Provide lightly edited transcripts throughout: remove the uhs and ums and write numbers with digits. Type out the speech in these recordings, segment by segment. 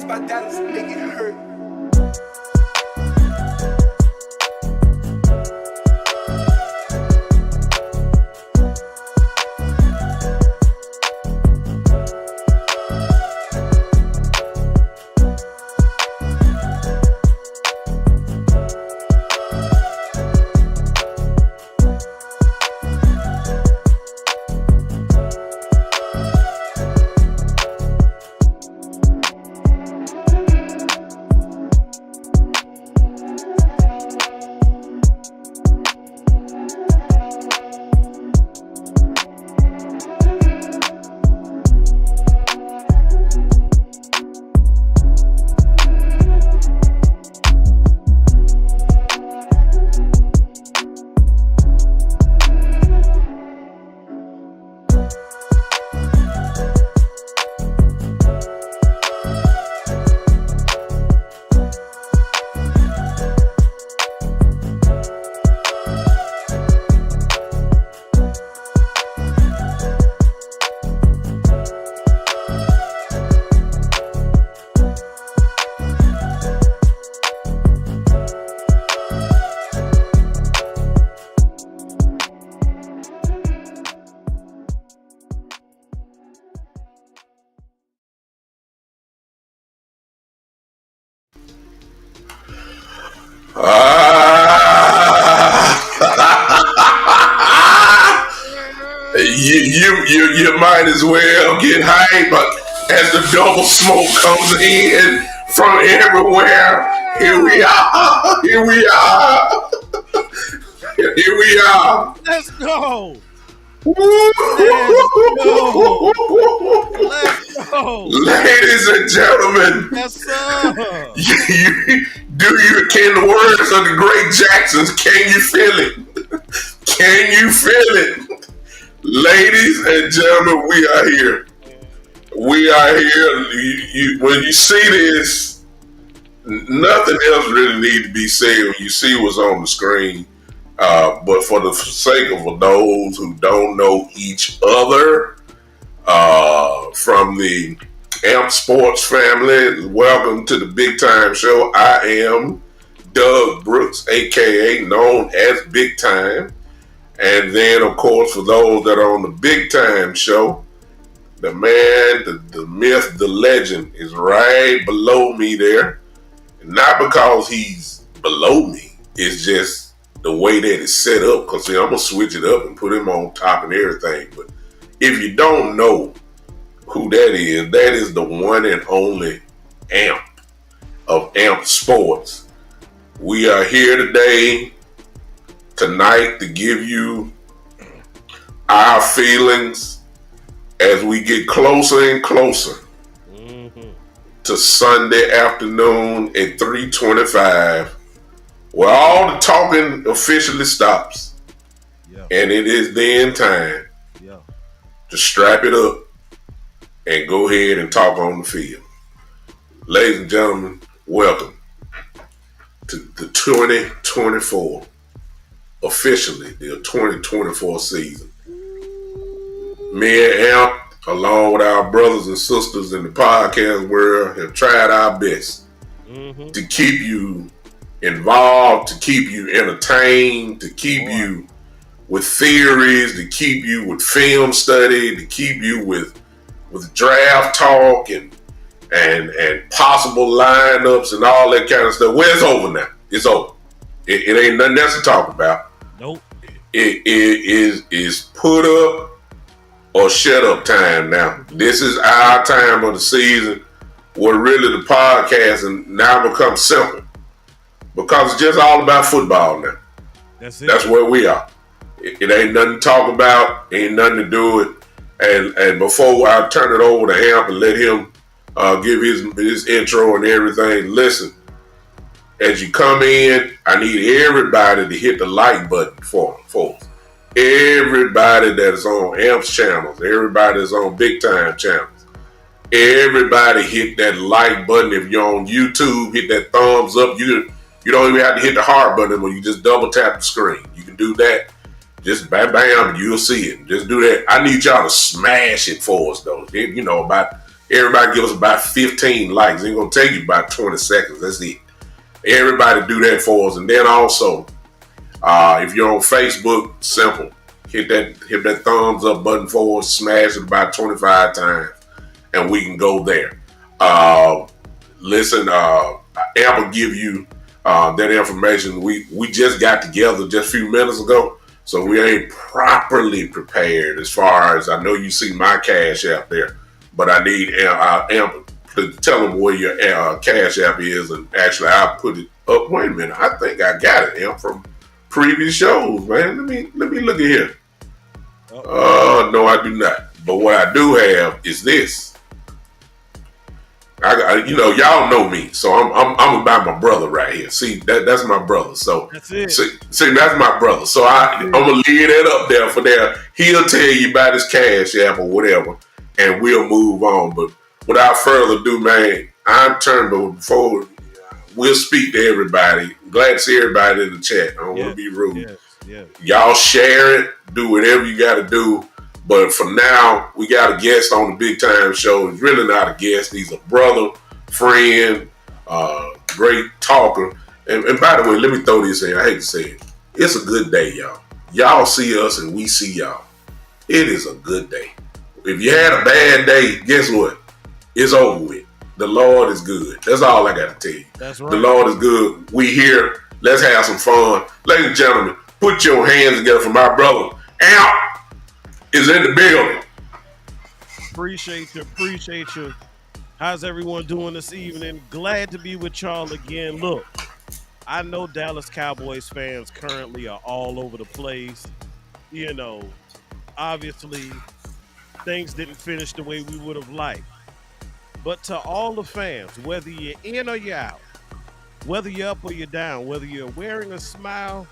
My dollars make it hurt. You might as well get hype as the double smoke comes in from everywhere. Here we are. Here we are. Here we are. Let's go. Let's go. Ladies and gentlemen. Yes, sir. Can the words of the great Jacksons, can you feel it? Can you feel it? Ladies and gentlemen, we are here. We are here. When you see this, nothing else really needs to be said when you see what's on the screen. But for the sake of those who don't know each other, from the Amp Sports family, welcome to the Big Time Show. I am Doug Brooks, aka known as Big Time. And then, of course, for those that are on the Big Time Show, the man, the myth, the legend is right below me there. And not because he's below me, it's just the way that it's set up. Because I'm going to switch it up and put him on top and everything. But if you don't know who that is the one and only Amp of Amp Sports. We are here tonight to give you our feelings as we get closer and closer to Sunday afternoon at 3:25, where all the talking officially stops. And it is then time to strap it up and go ahead and talk on the field. Ladies and gentlemen, welcome to the 2024 officially the 2024 season. Me and Amp, along with our brothers and sisters in the podcast world, have tried our best to keep you involved, to keep you entertained, to keep you with theories, to keep you with film study, to keep you with draft talk and possible lineups and all that kind of stuff. Well, it's over now. It's over. It ain't nothing else to talk about. Nope. It is put up or shut up time now. This is our time of the season where really the podcast and now becomes simple. Because it's just all about football now. That's it. That's where we are. It ain't nothing to talk about, ain't nothing to do it. And before I turn it over to Amp and let him give his intro and everything, listen. As you come in, I need everybody to hit the like button for us. Everybody that is on Amp's channels, everybody that's on Big Time channels, everybody hit that like button. If you're on YouTube, hit that thumbs up. You don't even have to hit the heart button when you just double tap the screen. You can do that. Just bam, and you'll see it. Just do that. I need y'all to smash it for us, though. About Everybody give us about 15 likes. It's going to take you about 20 seconds. That's it. Everybody do that for us. And then also, if you're on Facebook, simple. Hit that thumbs up button for us. Smash it about 25 times. And we can go there. Listen, Amber give you that information. We just got together just a few minutes ago. So we ain't properly prepared as far as, I know you see my cash app there, but I need Amber to tell them where your cash app is, and actually I'll put it up. Wait a minute, I think I got it, Amber, from previous shows, man. Let me look at here. No, I do not. But what I do have is this. Y'all know me, so I'm about my brother right here. See, that's my brother. So that's it. See, that's my brother. So I'm gonna leave that up there for there. He'll tell you about his cash app or whatever, and we'll move on. But without further ado, man, I'm turned before we'll speak to everybody. Glad to see everybody in the chat. I don't want to be rude. Yes. Y'all share it, do whatever you got to do. But for now, we got a guest on the Big Time Show. He's really not a guest. He's a brother, friend, great talker. And by the way, let me throw this in. I hate to say it. It's a good day, y'all. Y'all see us and we see y'all. It is a good day. If you had a bad day, guess what? It's over with. The Lord is good. That's all I got to tell you. That's right. The Lord is good. We here. Let's have some fun. Ladies and gentlemen, put your hands together for my brother. Amp is in the building. Appreciate you. How's everyone doing this evening? Glad to be with y'all again. Look, I know Dallas Cowboys fans currently are all over the place. Obviously, things didn't finish the way we would have liked. But to all the fans, whether you're in or you're out, whether you're up or you're down, whether you're wearing a smile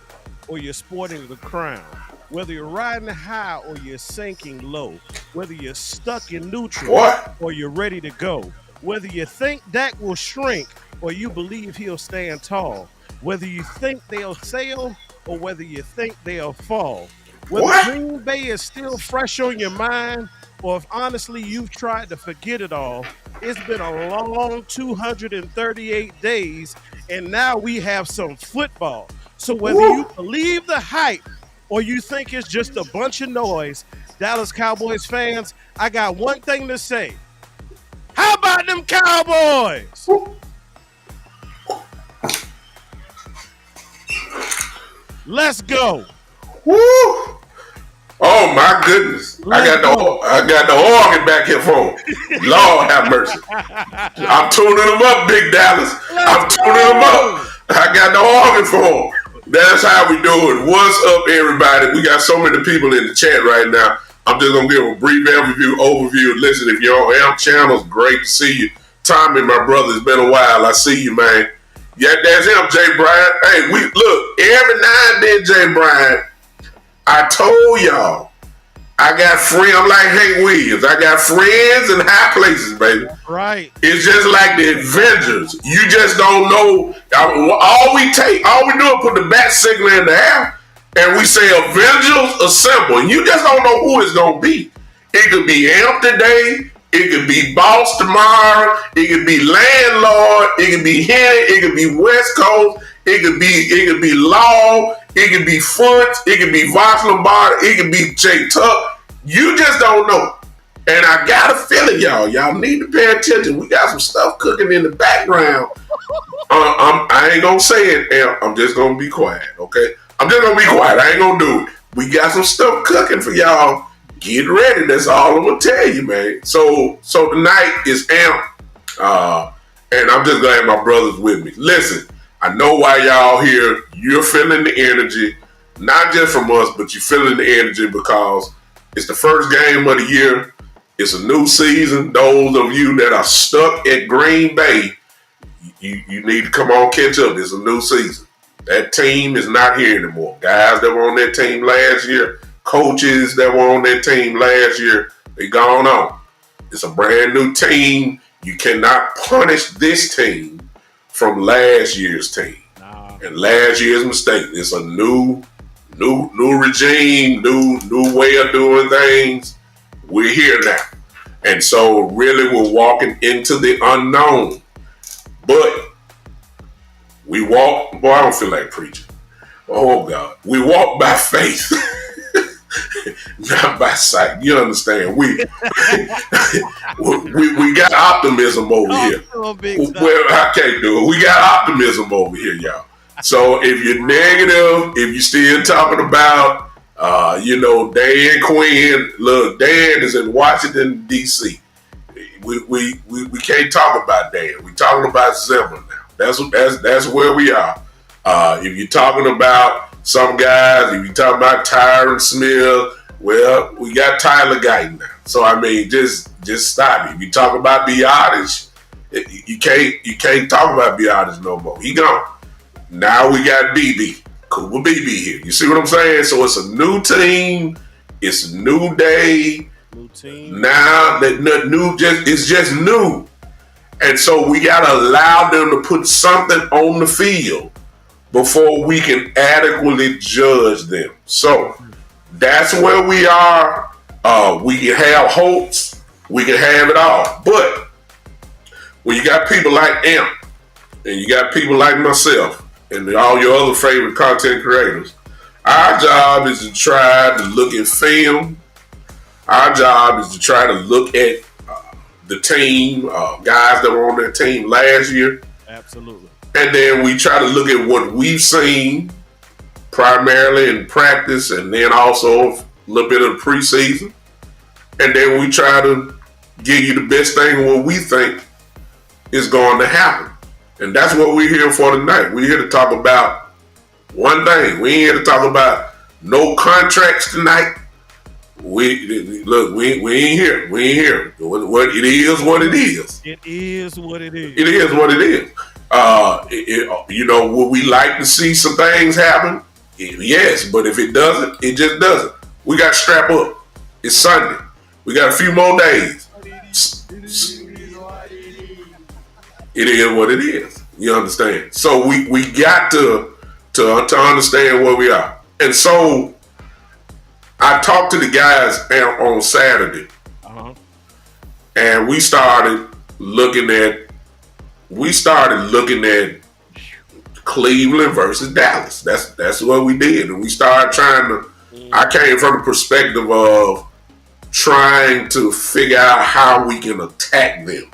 or you're sporting the crown, whether you're riding high or you're sinking low, whether you're stuck in neutral or you're ready to go, whether you think Dak will shrink or you believe he'll stand tall, whether you think they'll sail or whether you think they'll fall, whether Green Bay is still fresh on your mind or if honestly you've tried to forget it all, it's been a long 238 days and now we have some football. So whether you believe the hype or you think it's just a bunch of noise, Dallas Cowboys fans, I got one thing to say. How about them Cowboys? Let's go. Woo! Oh my goodness! I got the organ back here for him. Lord have mercy. I'm tuning them up, Big Dallas. I'm tuning them up. I got the organ for him. That's how we do it. What's up, everybody? We got so many people in the chat right now. I'm just going to give a brief overview. Listen, if you're on AMP channels, great to see you. Tommy, my brother, it's been a while. I see you, man. Yeah, that's him, Jay Bryant. Hey, look, every now and then, Jay Bryant, I told y'all, I got friends. I'm like Hank Williams. I got friends in high places, baby. Right. It's just like the Avengers. You just don't know. All we do is put the bat signal in the air, and we say Avengers assemble. And you just don't know who it's gonna be. It could be Amp today. It could be Boss tomorrow. It could be Landlord. It could be Henny. It could be West Coast. It could be Law. It could be Foots. It could be Vox Lombardi. It could be Jay Tuck. You just don't know. And I got a feeling, y'all. Y'all need to pay attention. We got some stuff cooking in the background. I ain't gonna say it, Amp. I'm just gonna be quiet, okay? I'm just gonna be quiet. I ain't gonna do it. We got some stuff cooking for y'all. Get ready. That's all I'm gonna tell you, man. So tonight is Amp, and I'm just glad my brother's with me. Listen, I know why y'all here. You're feeling the energy, not just from us, but you're feeling the energy because it's the first game of the year. It's a new season. Those of you that are stuck at Green Bay, you need to come on, catch up. It's a new season. That team is not here anymore. Guys that were on that team last year, coaches that were on that team last year, they gone on. It's a brand new team. You cannot punish this team from last year's team. Nah. And last year's mistake. It's a new regime, new way of doing things. We're here now. And so really we're walking into the unknown. But we walk, boy, I don't feel like preaching. Oh God. We walk by faith. Not by sight. You understand? We got optimism over here. Well, I can't do it. We got optimism over here, y'all. So if you're negative, if you're still talking about, Dan Quinn, look, Dan is in Washington D.C. We can't talk about Dan. We're talking about Zimmer now. That's where we are. If you're talking about some guys, if you're talking about Tyron Smith, well, we got Tyler Guyton now. So I mean, just stop it. If you talk about Biotis, you can't talk about Biotis no more. He gone. Now we got BB. Cooper BB here. You see what I'm saying? So it's a new team. It's a new day. New team. Now it's just new. And so we gotta allow them to put something on the field before we can adequately judge them. So that's where we are. We can have hopes. We can have it all. But when you got people like Amp and you got people like myself and all your other favorite content creators, our job is to try to look at film. Our job is to try to look at the team, guys that were on that team last year. Absolutely. And then we try to look at what we've seen primarily in practice and then also a little bit of the preseason. And then we try to give you the best thing what we think is going to happen. And that's what we're here for tonight. We're here to talk about one thing. We ain't here to talk about no contracts tonight. We ain't here. We ain't here. What it is, what it is. It is what it is. It is what it is. Would we like to see some things happen? Yes, but if it doesn't, it just doesn't. We got to strap up. It's Sunday. We got a few more days. It is what it is. You understand? So we got to understand where we are. And so I talked to the guys on Saturday, and we started looking at Cleveland versus Dallas. That's what we did, and we started trying to. I came from the perspective of trying to figure out how we can attack them.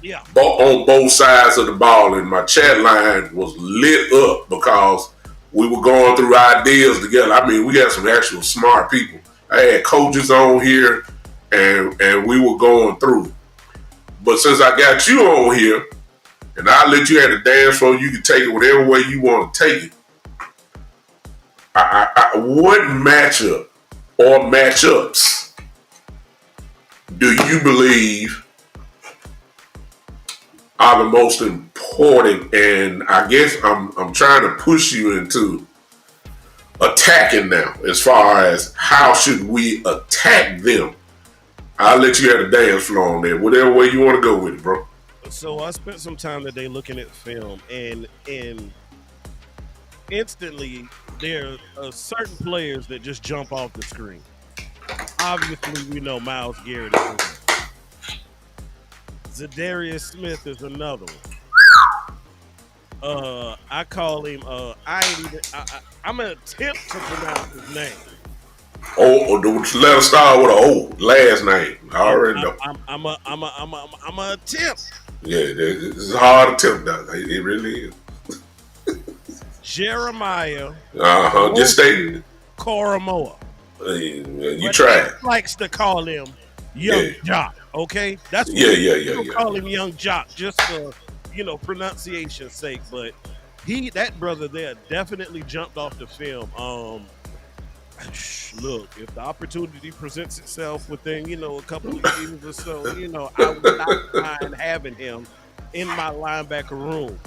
Yeah. On both sides of the ball, and my chat line was lit up because we were going through ideas together. I mean, we got some actual smart people. I had coaches on here, and we were going through it. But since I got you on here, and I let you have the dance floor, you can take it whatever way you want to take it. What matchup or matchups do you believe are the most important? And I guess I'm trying to push you into attacking now as far as how should we attack them. I'll let you have the dance floor on there, whatever way you want to go with it, bro. So I spent some time today looking at film, and instantly there are certain players that just jump off the screen. Obviously, we know Myles Garrett is one. Zadarius Smith is another one. I call him. I'm gonna attempt to pronounce his name. Let us start with an O last name. I already know. I'm a attempt. Yeah, it's a hard attempt. It really is. Jeremiah. Just stay. Koromoa. You tried. Likes to call him Young Jock. Okay, that's what yeah. Call him Young Jock just for pronunciation's sake. But that brother there definitely jumped off the film. Look, if the opportunity presents itself within a couple of years or so, I would not mind having him in my linebacker room.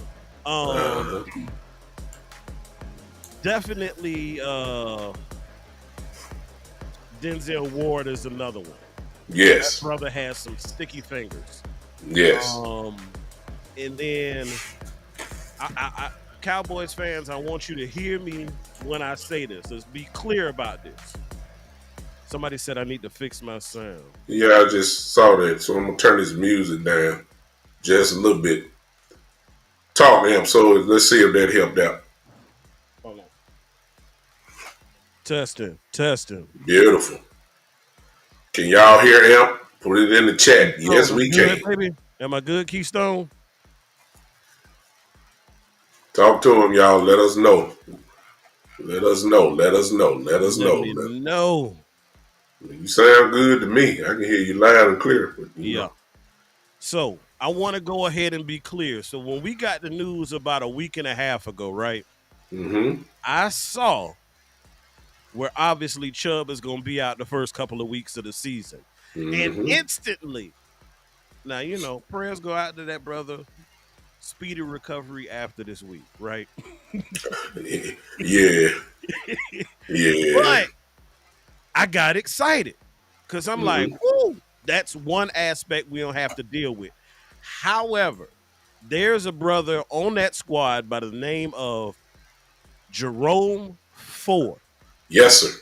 Definitely, Denzel Ward is another one. Yes, that brother has some sticky fingers. Yes. And then, Cowboys fans, I want you to hear me when I say this. Let's be clear about this. Somebody said I need to fix my sound. Yeah, I just saw that, so I'm gonna turn this music down just a little bit. Talk, Amp. So let's see if that helped out. Hold on. Testing, testing. Beautiful. Can y'all hear Amp? Put it in the chat. Keystone, Yes, I'm we good, can. baby. Am I good, Keystone? Talk to him, y'all. Let us know. Let us know. Let us know. Let us Let know. me know. You sound good to me. I can hear you loud and clear. But, Yeah. So I want to go ahead and be clear. So when we got the news about a week and a half ago, right? Mm-hmm. I saw where obviously Chubb is going to be out the first couple of weeks of the season. And Mm-hmm. instantly, now, prayers go out to that brother. Speedy recovery after this week, right? Yeah. Yeah. But I got excited because I'm like, Mm-hmm. whoo, that's one aspect we don't have to deal with. However, there's a brother on that squad by the name of Jerome Ford. Yes, sir.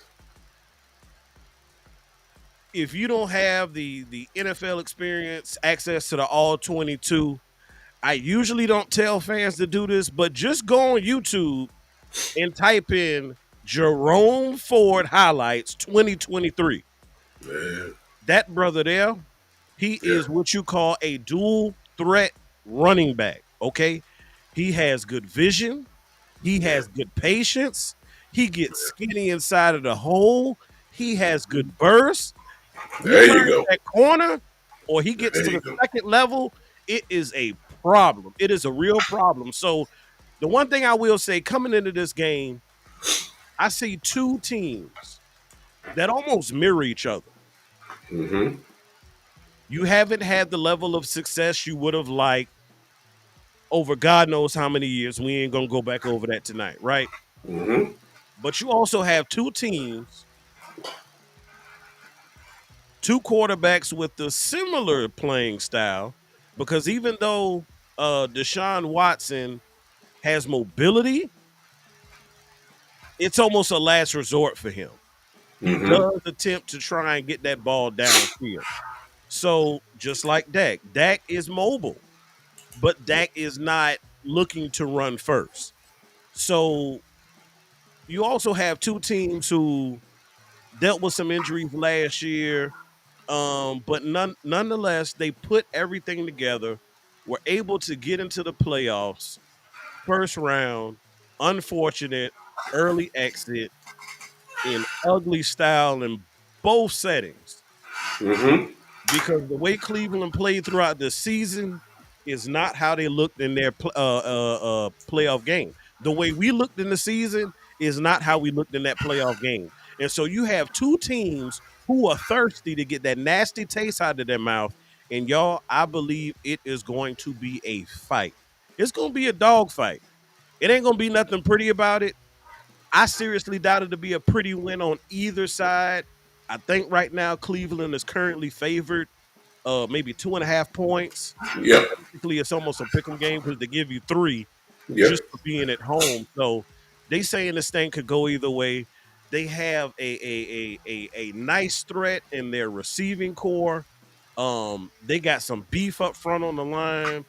If you don't have the NFL experience, access to the all 22, I usually don't tell fans to do this, but just go on YouTube and type in Jerome Ford highlights 2023. Man. That brother there, he Yeah. is what you call a dual threat running back. Okay. He has good vision. He Yeah. has good patience. He gets skinny inside of the hole. He has good burst. He There you turns go. that corner or he gets There to you the go. second level. It is a problem. It is a real problem. So, the one thing I will say coming into this game, I see two teams that almost mirror each other. Mm-hmm. You haven't had the level of success you would have liked over God knows how many years. We ain't gonna go back over that tonight, right? Mm-hmm. But you also have two teams, two quarterbacks with the similar playing style, because even though Deshaun Watson has mobility, it's almost a last resort for him. He Mm-hmm. does attempt to try and get that ball downfield. So just like Dak is mobile, but Dak is not looking to run first. So you also have two teams who dealt with some injuries last year, but nonetheless, they put everything together, were able to get into the playoffs, first round, unfortunate, early exit in ugly style in both settings. Mm-hmm. Because the way Cleveland played throughout the season is not how they looked in their playoff game. The way we looked in the season is not how we looked in that playoff game. And so you have two teams who are thirsty to get that nasty taste out of their mouth. And y'all, I believe it is going to be a fight. It's going to be a dog fight. It ain't going to be nothing pretty about it. I seriously doubt it to be a pretty win on either side. I think right now Cleveland is currently favored maybe 2.5 points. Yep. Technically, it's almost a pick'em game because they give you three Yep. just for being at home. So they saying this thing could go either way. They have a nice threat in their receiving core. They got some beef up front on the line.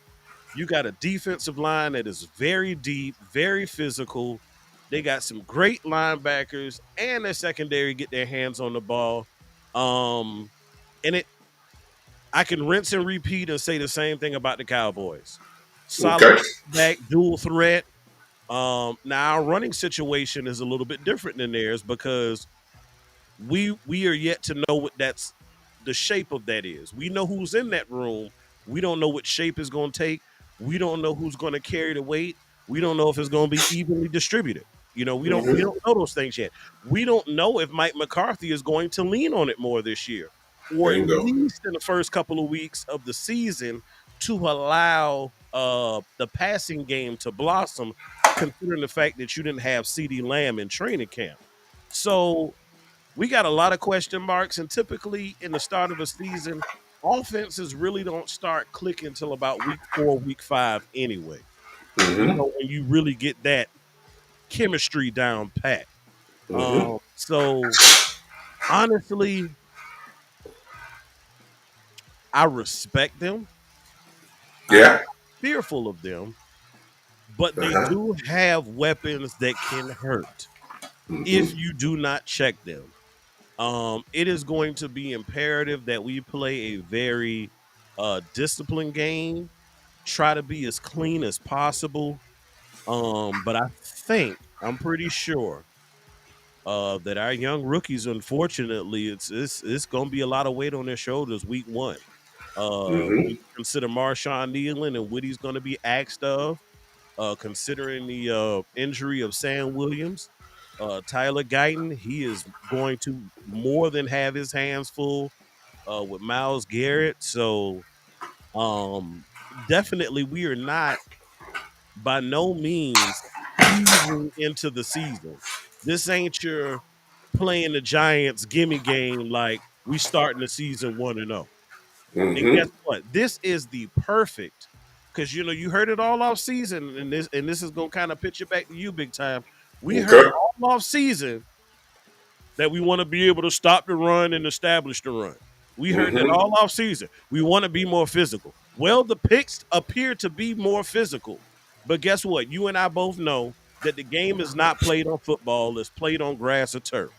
You got a defensive line that is very deep, very physical. They got some great linebackers, and their secondary get their hands on the ball. And I can rinse and repeat and say the same thing about the Cowboys. Solid Okay. back, dual threat. Now our running situation is a little bit different than theirs because we are yet to know what that's the shape of that is. We know who's in that room. We don't know what shape it's going to take. We don't know who's going to carry the weight. We don't know if it's going to be evenly distributed. We Mm-hmm. don't know those things yet. We don't know if Mike McCarthy is going to lean on it more this year, or at Bingo. least in the first couple of weeks of the season to allow the passing game to blossom, considering the fact that you didn't have CD Lamb in training camp. So we got a lot of question marks, and typically in the start of a season, offenses really don't start clicking until about week 4, week 5 anyway. Mm-hmm. When you really get that chemistry down pat. Mm-hmm. So Honestly, I respect them. I'm Yeah. not fearful of them, but they Uh-huh. do have weapons that can hurt if Mm-hmm. you do not check them. It is going to be imperative that we play a very disciplined game, try to be as clean as possible. But I think I'm pretty sure that our young rookies, unfortunately, it's going to be a lot of weight on their shoulders week one. When Mm-hmm. you consider Marshawn Nealon and what he's going to be asked of, considering the injury of Sam Williams, Tyler Guyton, he is going to more than have his hands full with Miles Garrett. So definitely we are not by no means easing into the season. This ain't your playing the Giants gimme game like we starting the season 1-0. And guess Mm-hmm. what? This is the perfect because you heard it all off season, and this is gonna kind of pitch it back to you big time. We heard Okay. all off season that we want to be able to stop the run and establish the run. We heard that Mm-hmm. all off season. We want to be more physical. Well, the picks appear to be more physical. But guess what? You and I both know that the game is not played on football, it's played on grass or turf.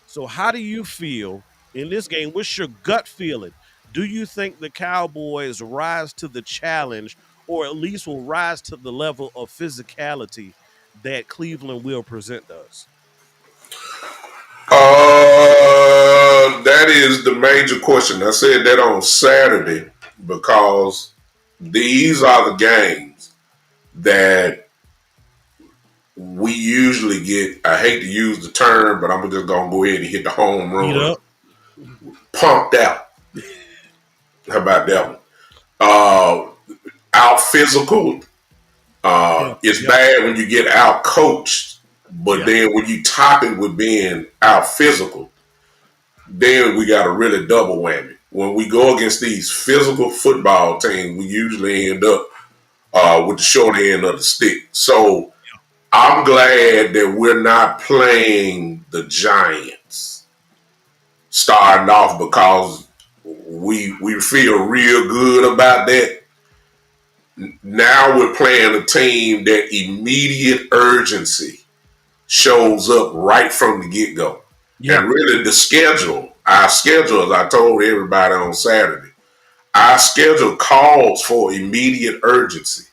So how do you feel in this game? What's your gut feeling? Do you think the Cowboys rise to the challenge or at least will rise to the level of physicality that Cleveland will present us? That is the major question. I said that on Saturday because these are the games that we usually get. I hate to use the term, but I'm just gonna go ahead and hit the home Heat run. up. Pumped out. How about that one? Uh, Out physical. Yeah. It's Yep. bad when you get out coached, but Yeah. then when you top it with being out physical, then we got a really double whammy. When we go against these physical football teams, we usually end up with the short end of the stick. So I'm glad that we're not playing the Giants starting off because we feel real good about that. Now we're playing a team that immediate urgency shows up right from the get go. And Yeah. really, our schedule, as I told everybody on Saturday, our schedule calls for immediate urgency.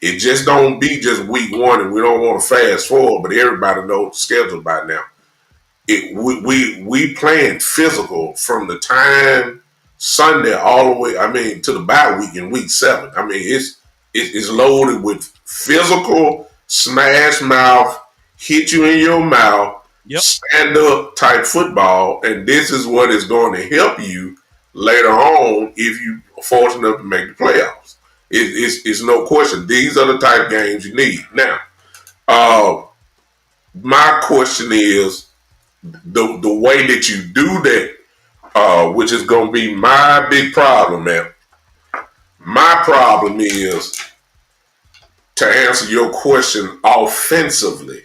It just don't be just week one, and we don't want to fast forward, but everybody knows the schedule by now. We playing physical from the time Sunday all the way. I mean, to the bye week in week 7. I mean, it's loaded with physical smash mouth, hit you in your mouth, Yep. stand up type football, and this is what is going to help you later on if you are fortunate enough to make the playoffs. It's no question. These are the type of games you need. Now, uh, my question is the way that you do that, which is going to be my big problem, man. My problem is to answer your question offensively.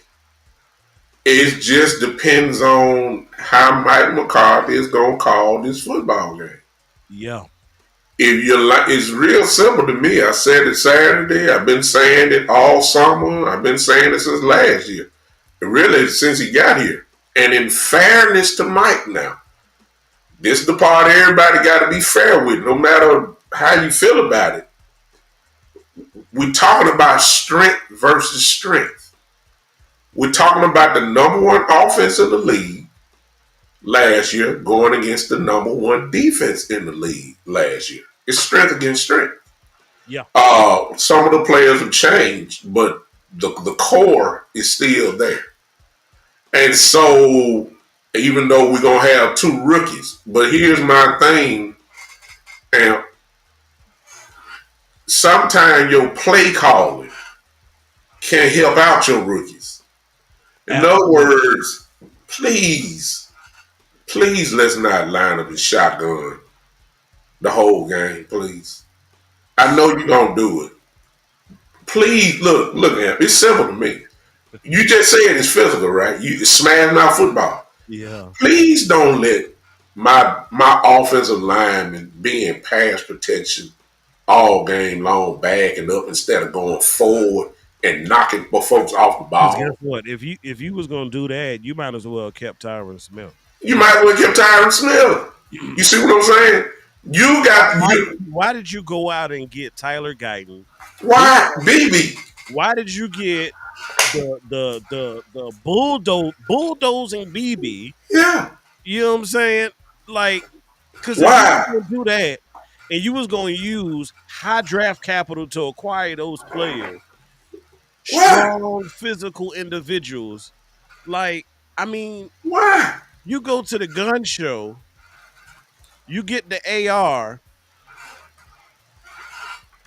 It just depends on how Mike McCarthy is going to call this football game. Yeah. If you like, it's real simple to me. I said it Saturday. I've been saying it all summer. I've been saying it since last year. Really, since he got here. And in fairness to Mike now, this is the part everybody got to be fair with, no matter how you feel about it. We're talking about strength versus strength. We're talking about the number one offense in the league last year going against the number one defense in the league last year. It's strength against strength. Yeah. Some of the players have changed, but the core is still there. And so, even though we're going to have two rookies, but here's my thing, and sometimes your play calling can help out your rookies. In other Absolutely. words, please, please let's not line up in shotgun the whole game, please. I know you don't do it. Please look, man. It's simple to me. You just said it's physical, right? You smash mouth football. Yeah. Please don't let my offensive lineman being pass protection all game long, backing up instead of going forward and knocking folks off the Because guess ball. what? If you was gonna do that, you might as well have kept Tyron Smith. You might as well keep Tyron Smith. You see what I'm saying? You Why, got why, you. why did you go out and get Tyler Guyton? Then Why, BB? why did you get the bulldozing BB? Yeah. You know what I'm saying? Like, because if you was Why? gonna do that and you was gonna use high draft capital to acquire those players, Why? strong physical individuals, like I mean, Why? you go to the gun show, you get the AR,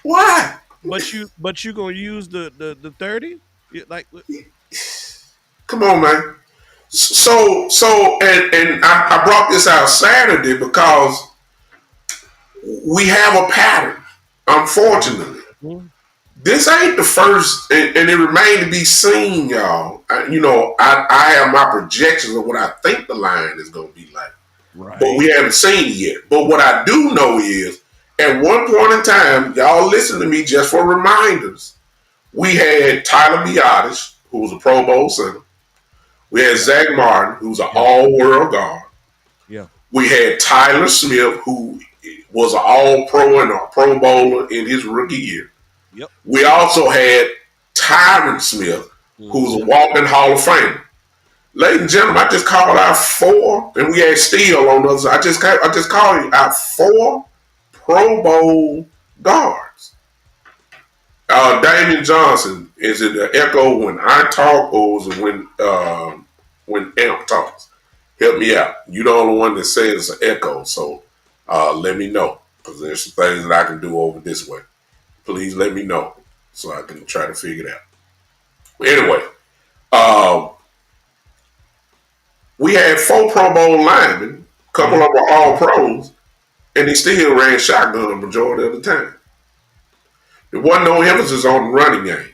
Why? but you gonna use the 30? Like Come on, man. And I brought this out Saturday because we have a pattern. Unfortunately, hmm, this ain't the first, and it remains to be seen, y'all. I have my projections of what I think the line is going to be like, but right. we haven't seen it yet. But what I do know is, at one point in time, y'all listen to me just for reminders. We had Tyler Biadasz, who was a Pro Bowl center. We had Yeah, Zach Martin, who's an yeah, all-world guard. yeah. We had Tyler Smith, who was an All-Pro and a Pro Bowler in his rookie year. Yep. We also had Tyron Smith, who's a Hmm. walking Hall of Famer. Ladies and gentlemen, I just called out four, and we had Steele on us. I just called out four Pro Bowl guards. Damian Johnson, is it an echo when I talk, or is it when Amp talks? Help me out. You're the only one that says it's an echo, so let me know, because there's some things that I can do over this way. Please let me know so I can try to figure it out. Anyway, um, we had four Pro Bowl linemen, a couple Yeah. of them were all pros, and he still ran shotgun the majority of the time. There wasn't no emphasis on the running game.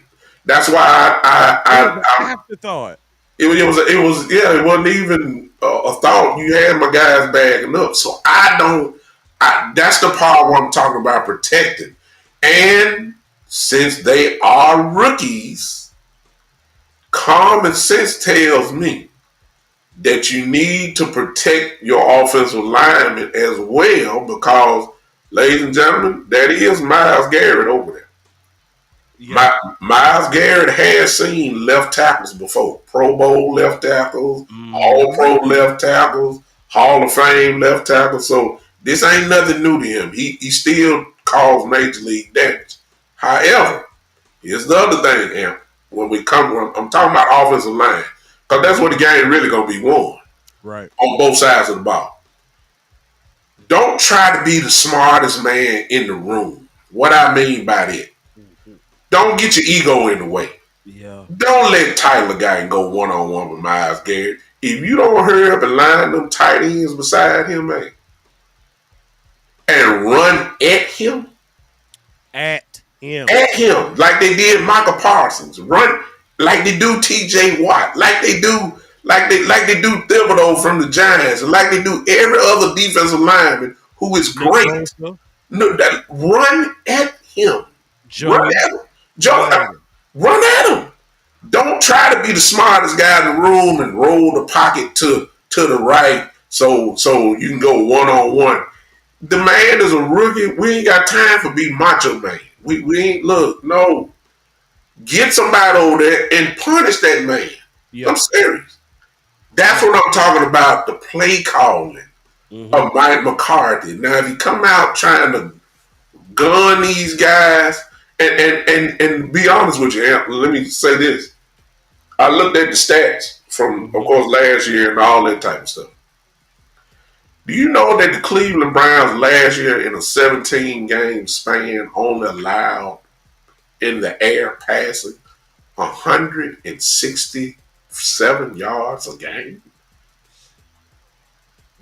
That's why It was an afterthought. it wasn't even a thought. You had my guys bagging up, so I don't. That's the part where I'm talking about protecting, and since they are rookies, common sense tells me that you need to protect your offensive lineman as well, because, ladies and gentlemen, that is Myles Garrett over there. Yeah. Myles Garrett has seen left tackles before. Pro Bowl left tackles, All Hmm. Pro left tackles, Hall of Fame left tackles. So this ain't nothing new to him. He still caused major league damage. However, here's the other thing, Amp. I'm talking about offensive line, because that's where the game really gonna be won Right. on both sides of the ball. Don't try to be the smartest man in the room. What I mean by that, Mhm. don't get your ego in the way. Yeah. Don't let Tyler Guy go one on one with Myles Garrett. If you don't hurry up and line them tight ends beside him, man, and run At him. at him like they did Michael Parsons, run like they do T.J. Watt, like they do Thibodeau from the Giants, and like they do every other defensive lineman who is Nick great. Bosa, No, run at him, run Joey, at him, Joe, whatever. run at him. Don't try to be the smartest guy in the room and roll the pocket to the right so you can go one on one. The man is a rookie. We ain't got time for be macho man. We ain't look, no. Get somebody over there and punish that man. Yeah. I'm serious. That's Yeah. what I'm talking about. The play calling Hmm. of Mike McCarthy. Now, if you come out trying to gun these guys, and be honest with you, let me say this. I looked at the stats from, of Hmm. course, last year and all that type of stuff. Do you know that the Cleveland Browns last year in a 17 game span only allowed in the air passing 167 yards a game?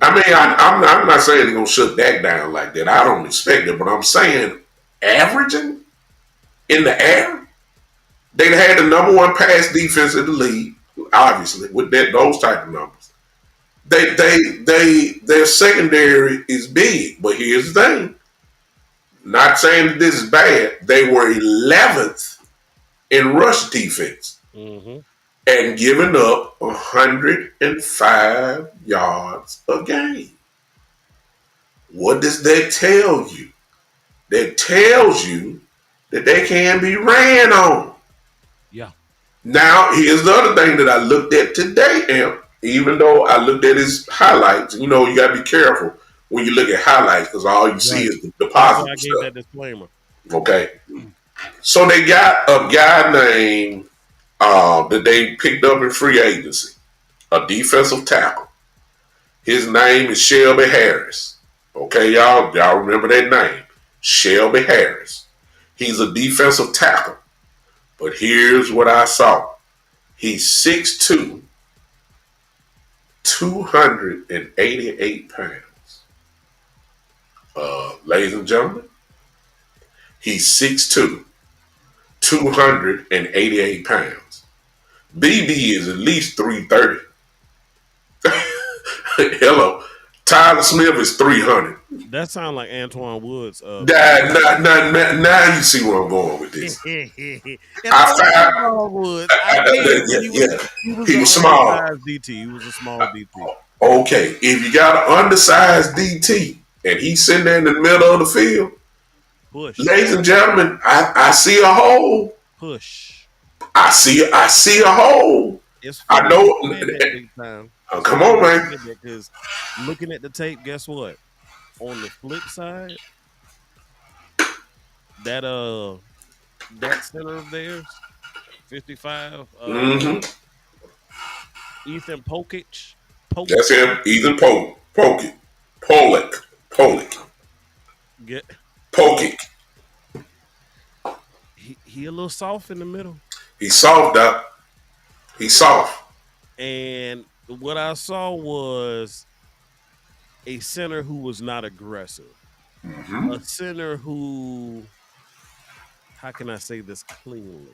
I mean, I'm not saying they're going to shut that down like that. I don't expect it, but I'm saying averaging in the air, they had the number one pass defense in the league, obviously, with those type of numbers. Their secondary is big, but here's the thing. Not saying that this is bad. They were 11th in rush defense Mm-hmm. and giving up 105 yards a game. What does that tell you? That tells you that they can be ran on. Yeah. Now, here's the other thing that I looked at today, Amp. Even though I looked at his highlights, you know, you got to be careful when you look at highlights because all you see Right. is the That's why I positive gave stuff. that disclaimer. Okay. So they got a guy named that they picked up in free agency, a defensive tackle. His name is Shelby Harris. Okay, y'all remember that name, Shelby Harris. He's a defensive tackle. But here's what I saw. He's 6'2", 288 pounds. Ladies and gentlemen, he's 6'2", 288 pounds. BB is at least 330. Hello. Tyler Smith is 300. That sounds like Antoine Woods. Now you see where I'm going with this. And I I like found, Antoine Woods. I did, but yeah, he was he an was small. undersized DT. He was a small DT. Okay, if you got an undersized DT and he's sitting there in the middle of the field, Push. ladies and gentlemen, I see a hole. Push. I see a hole. It's I funny know. you said that, big time. It's Come funny on, you man. said that because looking at the tape, guess what? On the flip side, that that center of theirs, 55, Mm-hmm. Ethan Pokich. That's Pokich. him. Ethan Pollock. Get Pokic. he a little soft in the middle. He's soft, Doc. He's soft. And what I saw was a center who was not aggressive. Mm-hmm. A center who, how can I say this cleanly?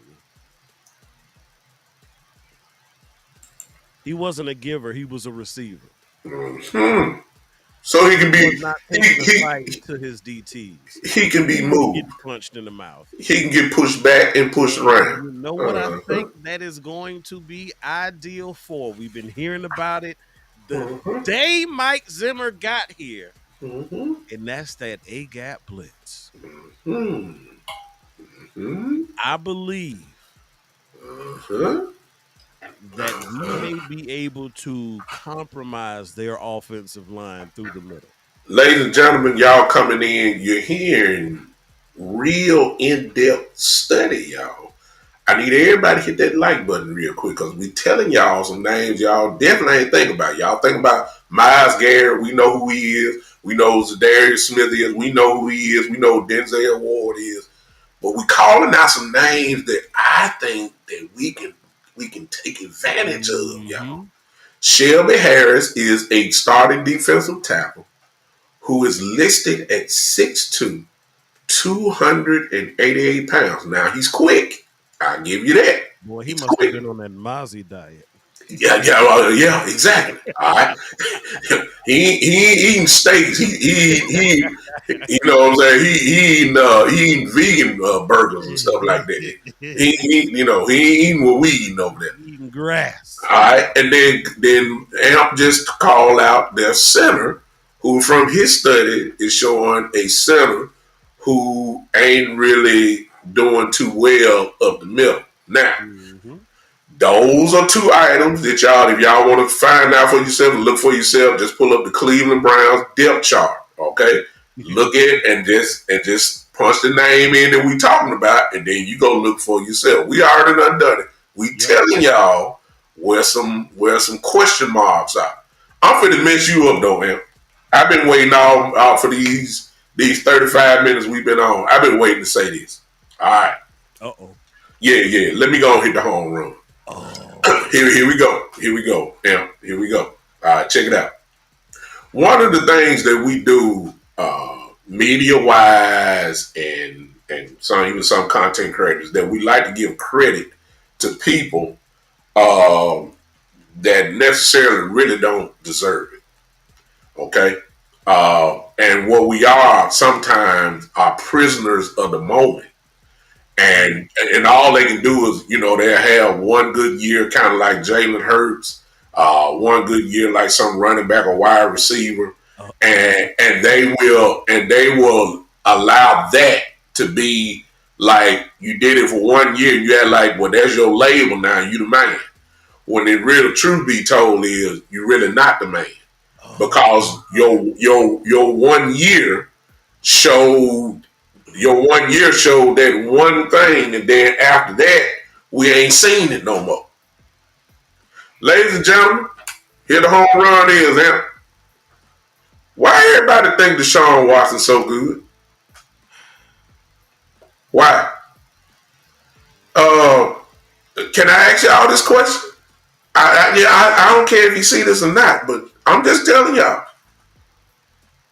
He wasn't a giver, he was a receiver. Mm-hmm. So he can He was be not he, taking a he, slice to his DTs. he can be He was moved. getting punched in the mouth. He can get pushed back and pushed And around. you know what I Uh-huh. think that is going to be ideal for? We've been hearing about it the Uh-huh. day Mike Zimmer got here, Mm-hmm. and that's that A gap blitz. Mm-hmm. I believe Uh-huh. that we may be able to compromise their offensive line through the middle. Ladies and gentlemen, y'all coming in, you're hearing real in-depth study, y'all. I need everybody to hit that like button real quick because we telling y'all some names y'all definitely ain't think about. Y'all think about Myles Garrett. We know who he is. We know who Zadarius Smith is. We know who he is. We know who Denzel Ward is. But we calling out some names that I think that we can take advantage of, y'all. Mm-hmm. Shelby Harris is a starting defensive tackle who is listed at 6'2", 288 pounds. Now he's quick. I'll give you that. Boy, he He's must have quick. been on that Mozzie diet. Yeah, exactly. All right. He ain't eating steaks. You know what I'm saying? He eating vegan burgers and stuff like that. He ain't eating what we eating over there. Eating grass. All right, and then Amp just call out their center, who from his study is showing a center who ain't really doing too well up the middle. Now, Mm-hmm. those are two items that y'all, if y'all want to find out for yourself and look for yourself, just pull up the Cleveland Browns depth chart. Okay, look at it and just punch the name in that we talking about, and then you go look for yourself. We already done it. We telling y'all where some question marks are. I'm finna mess you up though, man. I've been waiting all for these 35 minutes we've been on. I've been waiting to say this. All right. Uh-oh. Yeah. Let me go and hit the home run. Oh. Here we go. Yeah, here we go. All right, check it out. One of the things that we do, media wise, and some content creators, that we like to give credit to people um, that necessarily really don't deserve it. Okay. And what we are sometimes are prisoners of the moment. And all they can do is, they'll have one good year, kind of like Jalen Hurts, one good year like some running back or wide receiver, and they will allow that to be like you did it for 1 year. You had like, well, there's your label now. You the man. When the real truth be told is you're really not the man because your 1 year showed your 1 year showed that one thing, and then after that, we ain't seen it no more. Ladies and gentlemen, here the home run is. Why everybody think Deshaun Watson's so good? Why? Uh, can I ask y'all this question? I don't care if you see this or not, but I'm just telling y'all.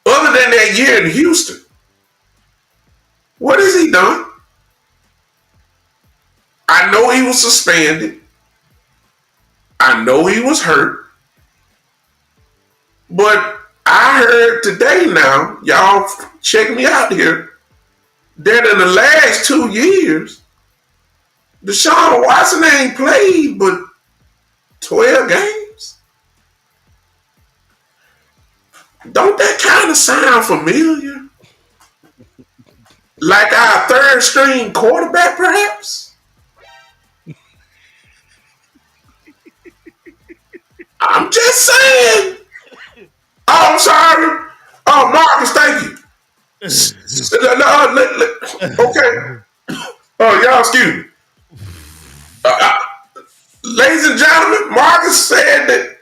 Other than that year in Houston, what has he done? I know he was suspended. I know he was hurt. But I heard today now, y'all check me out here, that in the last 2 years, Deshaun Watson ain't played but 12 games. Don't that kind of sound familiar? Like our third string quarterback, perhaps? I'm just saying. Oh, I'm sorry. Oh, Marcus, thank you. Okay. Oh, y'all, excuse me. Ladies and gentlemen, Marcus said that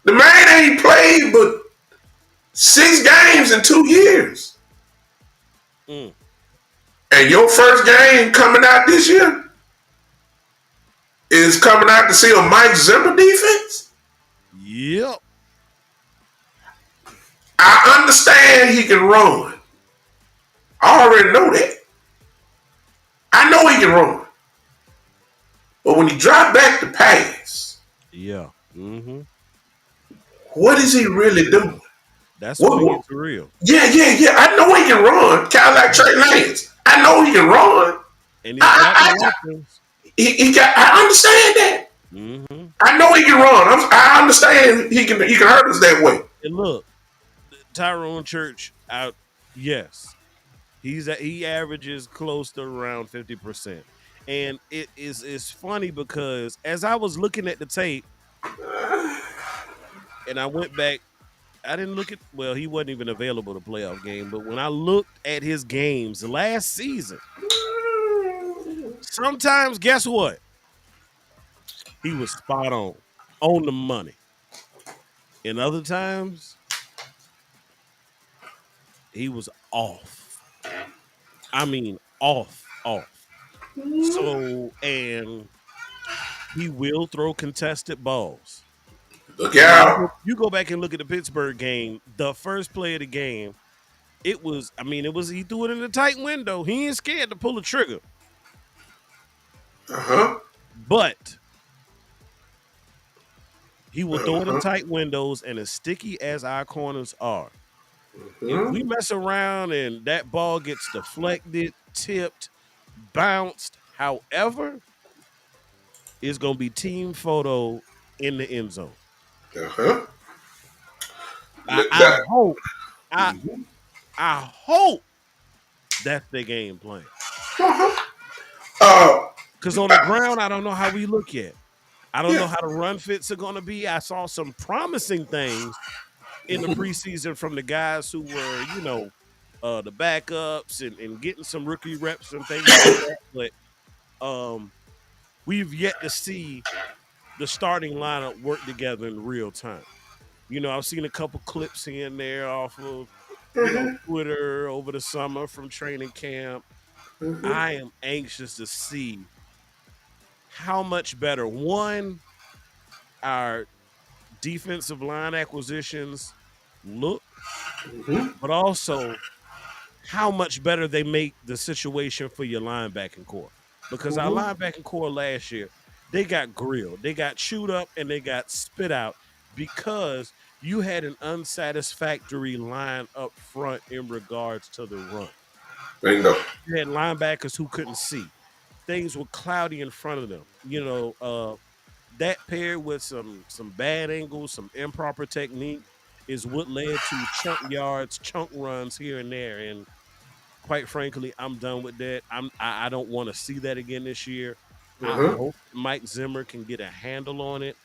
the man ain't played but 6 games in 2 years. Mm. And your first game coming out this year is coming out to see a Mike Zimmer defense? Yep. I understand he can run. I already know that. I know he can run. But when he dropped back to pass, Yeah. Mm-hmm. what is he really doing? That's when it What? gets real. Yeah. I know he can run. Kind of like Trey Lance. I know he can run. And he's got the weapons. He got. I understand that. Mm-hmm. I know he can run. I understand he can hurt us that way. And look, Tyrone Church out. Yes, he averages close to around 50%, and it's funny because as I was looking at the tape, and I went back, I didn't look at well, he wasn't even available to playoff game, but when I looked at his games last season, sometimes guess what? He was spot on the money. And other times he was off. I mean, off. So, and he will throw contested balls. Look I mean, out. you go back and look at the Pittsburgh game. The first play of the game, he threw it in a tight window. He ain't scared to pull the trigger, Uh-huh. but he will throw it in Uh-huh. tight windows. And as sticky as our corners are, if Uh-huh. we mess around and that ball gets deflected, tipped, bounced, however, it's gonna be team photo in the end zone. Uh-huh. I That, hope, I mhm. I hope that's their game plan. Uh-huh. Uh, Because on the uh, ground, I don't know how we look at. I don't yeah. know how the run fits are gonna be. I saw some promising things in the preseason from the guys who were, the backups and getting some rookie reps and things like that. But we've yet to see the starting lineup work together in real time. I've seen a couple clips here and there off of, Twitter over the summer from training camp. I am anxious to see how much better one our defensive line acquisitions look, but also how much better they make the situation for your linebacking core. Because our linebacking core last year, they got grilled, they got chewed up, and they got spit out because you had an unsatisfactory line up front in regards to the run. Bingo. You had linebackers who couldn't see. Things were cloudy in front of them. That paired with some bad angles, some improper technique, is what led to chunk yards, chunk runs here and there. And quite frankly, I'm done with that. I don't want to see that again this year. I Uh-huh. hope Mike Zimmer can get a handle on it.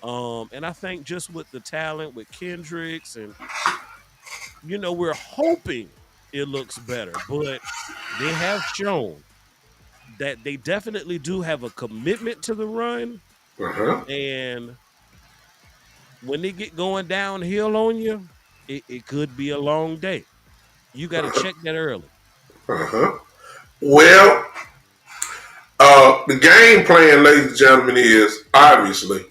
And I think just with the talent with Kendricks and we're hoping it looks better, but they have shown that they definitely do have a commitment to the run. Uh-huh. And when they get going downhill on you, it could be a long day. You got to check that early. Uh-huh. Well, the game plan, ladies and gentlemen, is obviously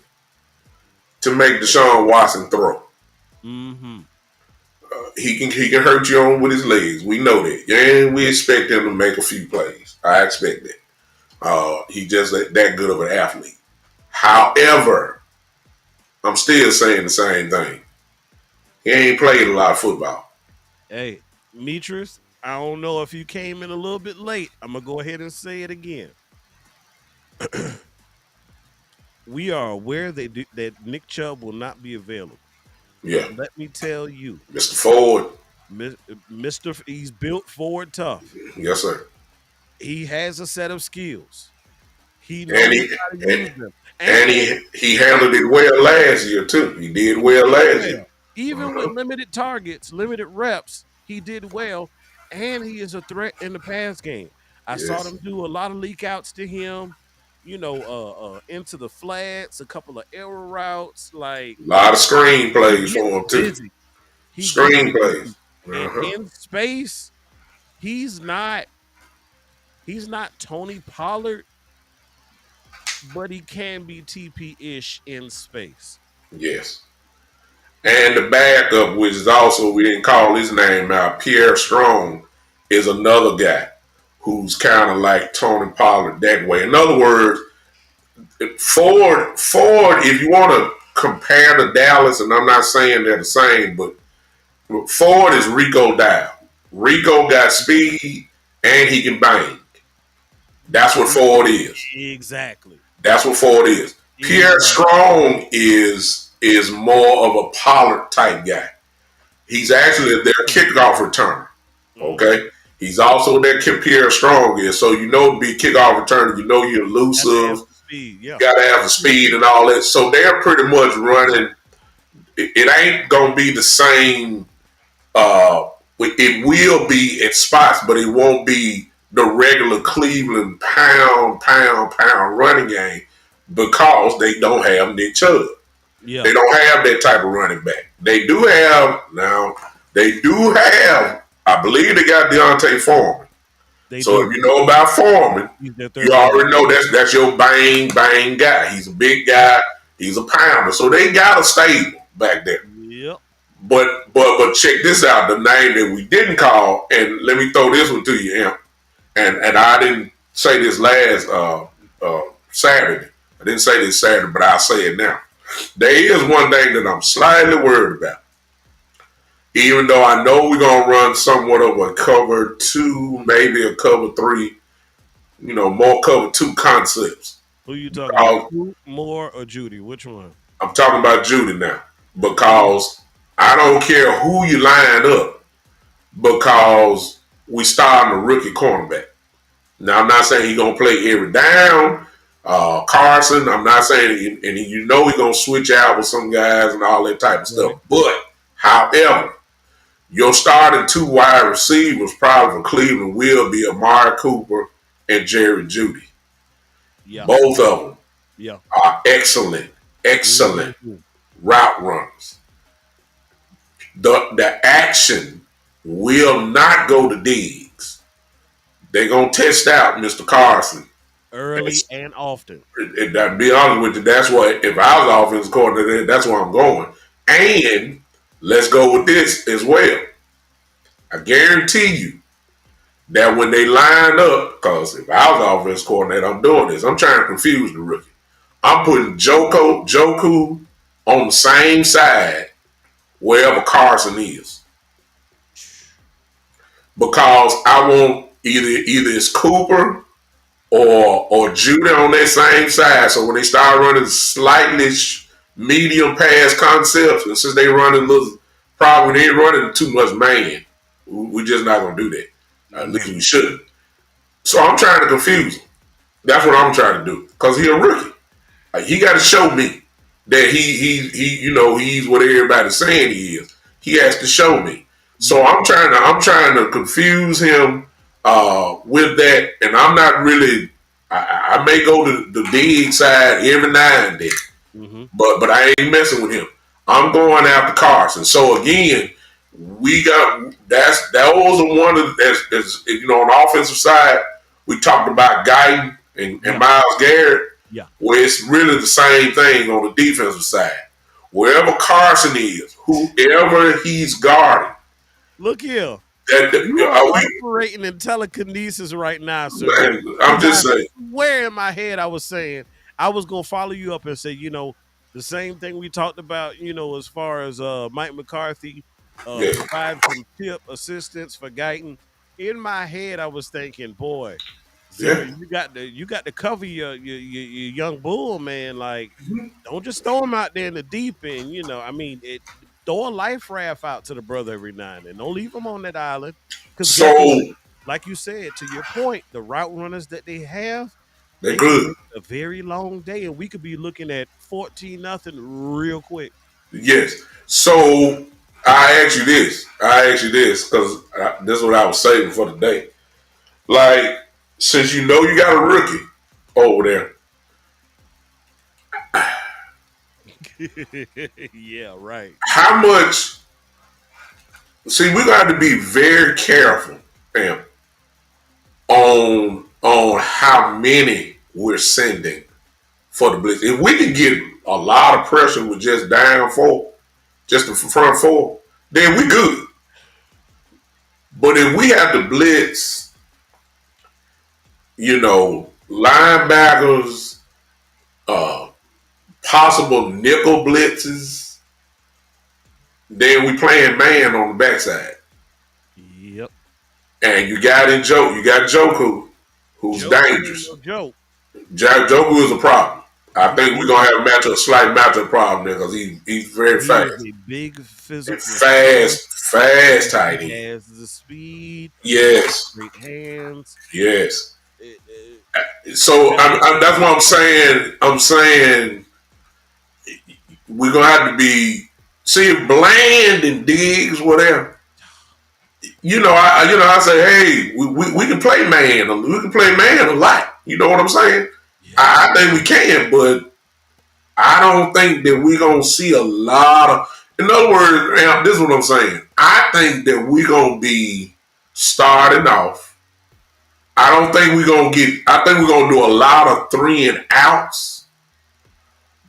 to make Deshaun Watson throw. Mm-hmm. He can hurt you on with his legs. We know that. And we expect him to make a few plays. I expect that. He just that good of an athlete. However, I'm still saying the same thing. He ain't played a lot of football. Hey, Metris, I don't know if you came in a little bit late. I'm gonna go ahead and say it again. We are aware that Nick Chubb will not be available. Yeah. But let me tell you, Mr. Ford. Mister, he's built forward tough. Yes, sir. He has a set of skills. He And knows he how to and, use them, and and he handled it well last year too. He did he well did last year. well. Even with Uh-huh. limited targets, limited reps, he did well, and he is a threat in the pass game. I saw Yes. them do a lot of leak outs to him, into the flats, a couple of error routes. Like A lot of screen he plays gets for him too. busy. He gets Screen plays. busy, and Uh-huh. in space, he's not he's not Tony Pollard, but he can be TP ish in space. Yes. And the backup, which is also, we didn't call his name out, Pierre Strong, is another guy who's kind of like Tony Pollard that way. In other words, Ford, if you want to compare to Dallas, and I'm not saying they're the same, but Ford is Rico Dow. Rico got speed and he can bang. That's what Ford is. Exactly. That's what Ford is. Pierre Exactly. Strong is more of a Pollard type guy. He's actually their kickoff returner. Mm-hmm. Okay. He's also their Pierre Strong is. So to be kickoff returner, you're Got to have elusive. some speed. You Yeah. gotta have the speed and all that. So they're pretty much running. It ain't gonna be the same. It will be at spots, but it won't be the regular Cleveland pound running game because they don't have Nick Chubb. Yeah. They don't have that type of running back. They do have now. They do have. I believe they got Deontay Foreman. They So do. if you know about Foreman, He's their you third down already know guy. that's your bang guy. He's a big guy. He's a pounder. So they got a stable back there. Yep. But check this out. The name that we didn't call, and let me throw this one to you, Imp. And I didn't say this last Saturday. I didn't say this Saturday, but I'll say it now. There is one thing that I'm slightly worried about. Even though I know we're gonna run somewhat of a cover two, maybe a cover three, more cover two concepts. Who you talking about? Uh, Coop, Moore, or Judy? Which one? I'm talking about Judy now Mm. because I don't care who you line up because we starting a rookie cornerback. Now I'm not saying he's gonna play every down. Carson, I'm not saying, and he's gonna switch out with some guys and all that type of stuff. Right. But however, your starting two wide receivers probably for Cleveland will be Amari Cooper and Jerry Judy. Yeah. Both of them Yeah. are excellent Mhm. route runners. The action will not go to Diggs. They're gonna test out Mr. Carson. Early and often. And to be honest with you, that's what if I was offense coordinator, that's where I'm going. And let's go with this as well. I guarantee you that when they line up, because if I was offense coordinator, I'm doing this. I'm trying to confuse the rookie. I'm putting Joku on the same side wherever Carson is because I want either it's Cooper or Judah on that same side. So when they start running slightly medium pass concepts, and since they running little, probably they ain't running too much man, we just not gonna do that. At least we shouldn't. So I'm trying to confuse him. That's what I'm trying to do because he a rookie. Like, he got to show me that he's what everybody's saying he is. He has to show me. So I'm trying to confuse him with that, and I'm not really. I may go to the big side every now and then, but I ain't messing with him. I'm going after Carson. So again, we got those are one of as on the offensive side. We talked about Guyton and Myles Garrett. Yeah. Where it's really the same thing on the defensive side. Wherever Carson is, whoever he's guarding. Look here. You are operating in telekinesis right now, sir. Man, I'm just saying. Where in my head I was saying I was gonna follow you up and say, the same thing we talked about, as far as Mike McCarthy provide some tip assistance for Guyton. In my head, I was thinking, boy, Zimmer, you got to cover your young bull, man. Like, don't just throw him out there in the deep end. Throw a life raft out to the brother every now and then. Don't leave him on that island. Because like you said, to your point, the route runners that they have, they're good. A very long day, and we could be looking at 14-0 real quick. Yes. So I ask you this because this is what I was saving for today. Like, since you got a rookie over there. Yeah, right. How much? See, we got to be very careful, fam, on how many we're sending for the blitz. If we can get a lot of pressure with just down four, just the front four, then we good. But if we have to blitz, linebackers, possible nickel blitzes, then we playing man on the backside. Yep. And you got Joku, who's dangerous. Joku is a problem. I think we're gonna have a slight matchup problem there because he's very fast. He's a big physical, fast tight end. He has the speed. Yes. Great hands. Yes. So that's what I'm saying. I'm saying we're gonna have to be if Bland and Diggs, whatever. I say, hey, we can play man. We can play man a lot. You know what I'm saying? Yeah. I think we can, but I don't think that we're gonna see a lot of. In other words, this is what I'm saying. I think that we're gonna be starting off. I don't think we're gonna get. I think we're gonna do a lot of 3 and outs.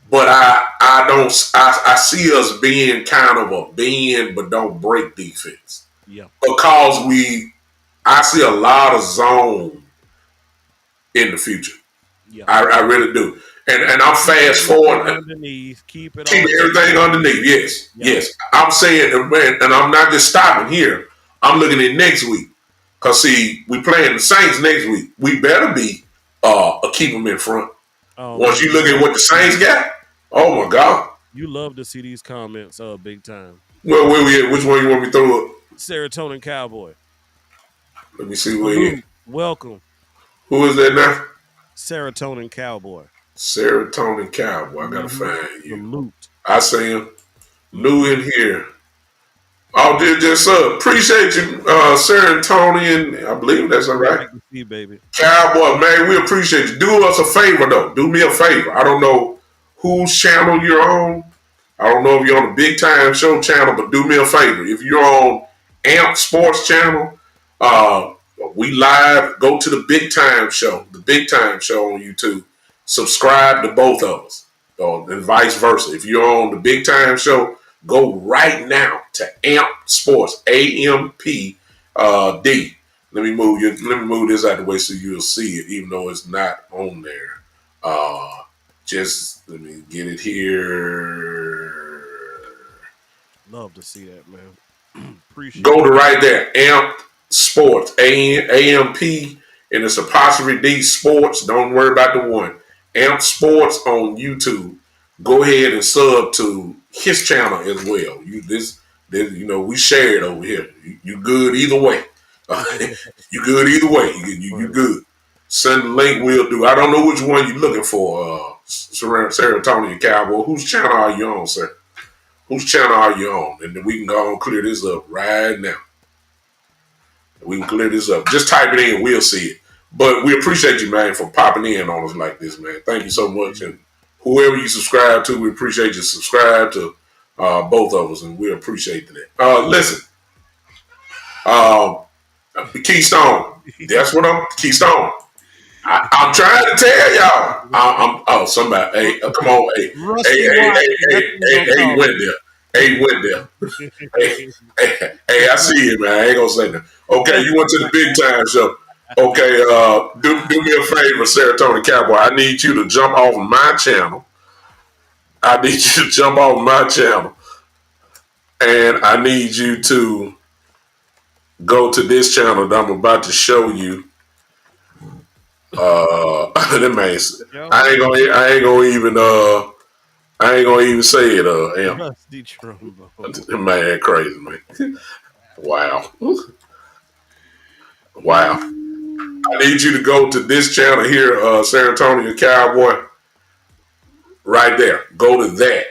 But I don't. I see us being kind of a bend but don't break defense. Yeah. Because I see a lot of zone in the future. Yeah. I really do. And I'm fast forward. Underneath, keep everything underneath. Yes. Yeah. Yes. I'm saying, and I'm not just stopping here. I'm looking at next week. Because, we playing the Saints next week. We better be keep them in front. Once you look at what the Saints got, oh, my God. You love to see these comments big time. Well, where we at? Which one you want me to throw up? Serotonin Cowboy. Let me see where you. Welcome. Who is that now? Serotonin Cowboy. Serotonin Cowboy. I gotta find you. Loot. I see him. New in here. Oh, just appreciate you, Serotonin. I believe that's all right. You, baby. Cowboy, man, we appreciate you. Do us a favor though. Do me a favor. I don't know whose channel you're on. I don't know if you're on the Big Time Show channel, but do me a favor. If you're on AMP Sports channel, we live. Go to the Big Time Show on YouTube. Subscribe to both of us, and vice versa. If you're on the Big Time Show, go right now to AMP Sports, AMPD. Let me move this out of the way so you'll see it, even though it's not on there. Just let me get it here. Love to see that, man. Go Appreciate to it. right there, AMP Sports, AMP, and it's apostrophe D Sports. Don't worry about the one. AMP Sports on YouTube. Go ahead and sub to his channel as well. We share it over here. You good either way. You good either way. You Funny. good. Send the link. We'll do. I don't know which one you're looking for. Serotonin Cowboy. Whose channel are you on, sir? Whose channel are you on? And then we can go and clear this up right now. We can clear this up. Just type it in. We'll see it. But we appreciate you, man, for popping in on us like this, man. Thank you so much. And whoever you subscribe to, we appreciate you subscribe to both of us, and we appreciate that. Listen, um, Keystone. That's what I'm. Keystone. I'm trying to tell y'all. Oh, somebody. Hey, come on. Hey, hey, Rusty hey, Watson. hey, That's hey, what we're hey, gonna hey, you call went there. Hey, you went there. Hey, hey, I see it, man. I ain't gonna say that. Okay, you went to the big time show. Okay, do me a favor, Serotonin Cowboy. I need you to jump off my channel. I need you to jump off my channel, and I need you to go to this channel that I'm about to show you. That man, I ain't gonna even I ain't gonna even say it. Rusty Trombone. That man, crazy man. Wow, wow. I Ooh. need you to go to this channel here, San Antonio Cowboy, right there. Go to that.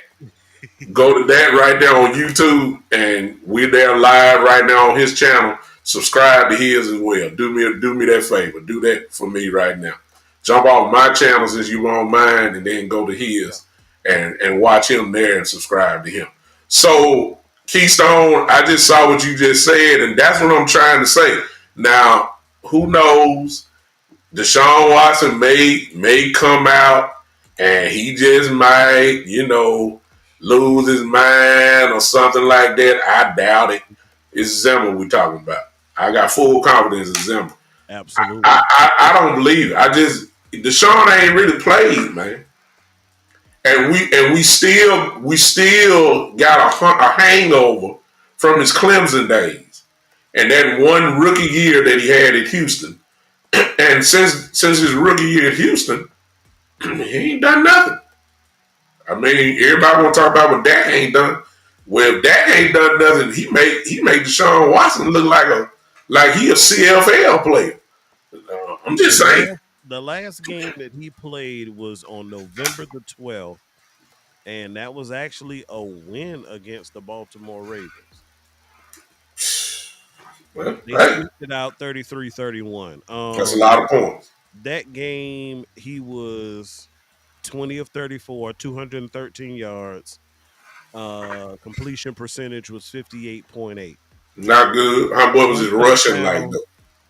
Go to that right there on YouTube, and we're there live right now on his channel. Subscribe to his as well. Do me that favor. Do that for me right now. Jump off my channel since you on mine, and then go to Yeah. his and watch him there and subscribe to him. So Keystone, I just saw what you just said, and that's what I'm trying to say. Now, who knows? Deshaun Watson may come out and he just might, lose his mind or something like that. I doubt it. It's Zimmer we talking about. I got full confidence in Zimmer. Absolutely. I don't believe it. Deshaun ain't really played, man. And we still got a hangover from his Clemson days and that one rookie year that he had at Houston. And since his rookie year at Houston, he ain't done nothing. I mean, everybody want to talk about what Dak ain't done. Well, if Dak ain't done nothing, he made Deshaun Watson look like he a CFL player. I'm The just saying. last game that he played was on November the 12th, and that was actually a win against the Baltimore Ravens. Well, They hey, squeaked it out 33-31. that's a lot of points. That game he was 20 of 34, 213 yards. Completion percentage was 58.8. Not good. What was One his rushing like touchdown, though?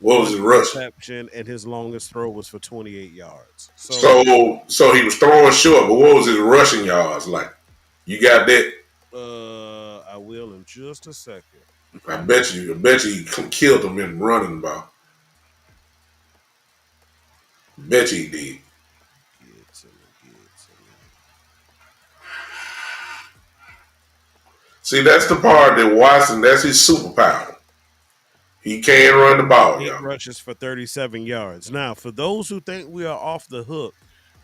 What was one his rushing? interception, and his longest throw was for 28 yards. So So he was throwing short, but what was his rushing yards like? You got that? I will in just a second. I bet you killed him in running ball. Bet you he did. Get to me, get to me. See, that's the part that Watson, that's his superpower. He can run the ball, Eight y'all. rushes for 37 yards. Now, for those who think we are off the hook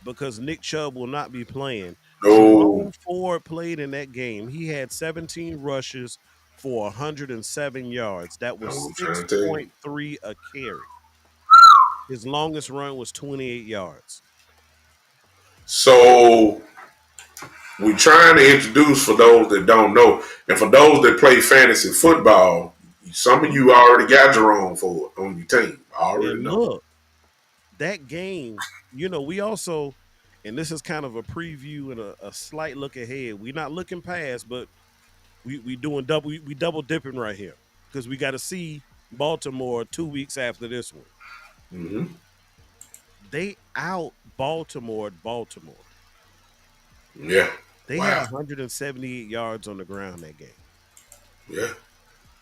because Nick Chubb will not be playing, No, Jerome Ford played in that game. He had 17 rushes for 107 yards. That was I'm trying to tell you. 6.3 a carry. His longest run was 28 yards. So we're trying to introduce for those that don't know, and for those that play fantasy football, some of you already got Jerome Ford on your team. I already And know. look, that game, we also, and this is kind of a preview and a slight look ahead. We're not looking past, but we doing double dipping right here because we got to see Baltimore 2 weeks after this one. Mm-hmm. They out Baltimore. Yeah. They had Wow. 178 yards on the ground that game. Yeah.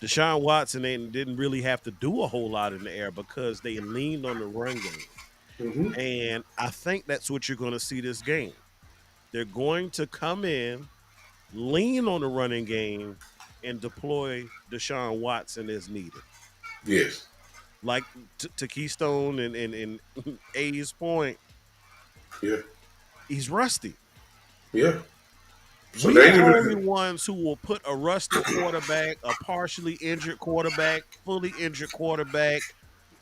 Deshaun Watson didn't really have to do a whole lot in the air because they leaned on the run game. Mm-hmm. And I think that's what you're going to see this game. they're going to come in, lean on the running game, and deploy Deshaun Watson as needed. Yes. Like to Keystone and A's point, Yeah. he's rusty. Yeah. So We they the ain't only even. ones who will put a rusty quarterback, a partially injured quarterback, fully injured quarterback,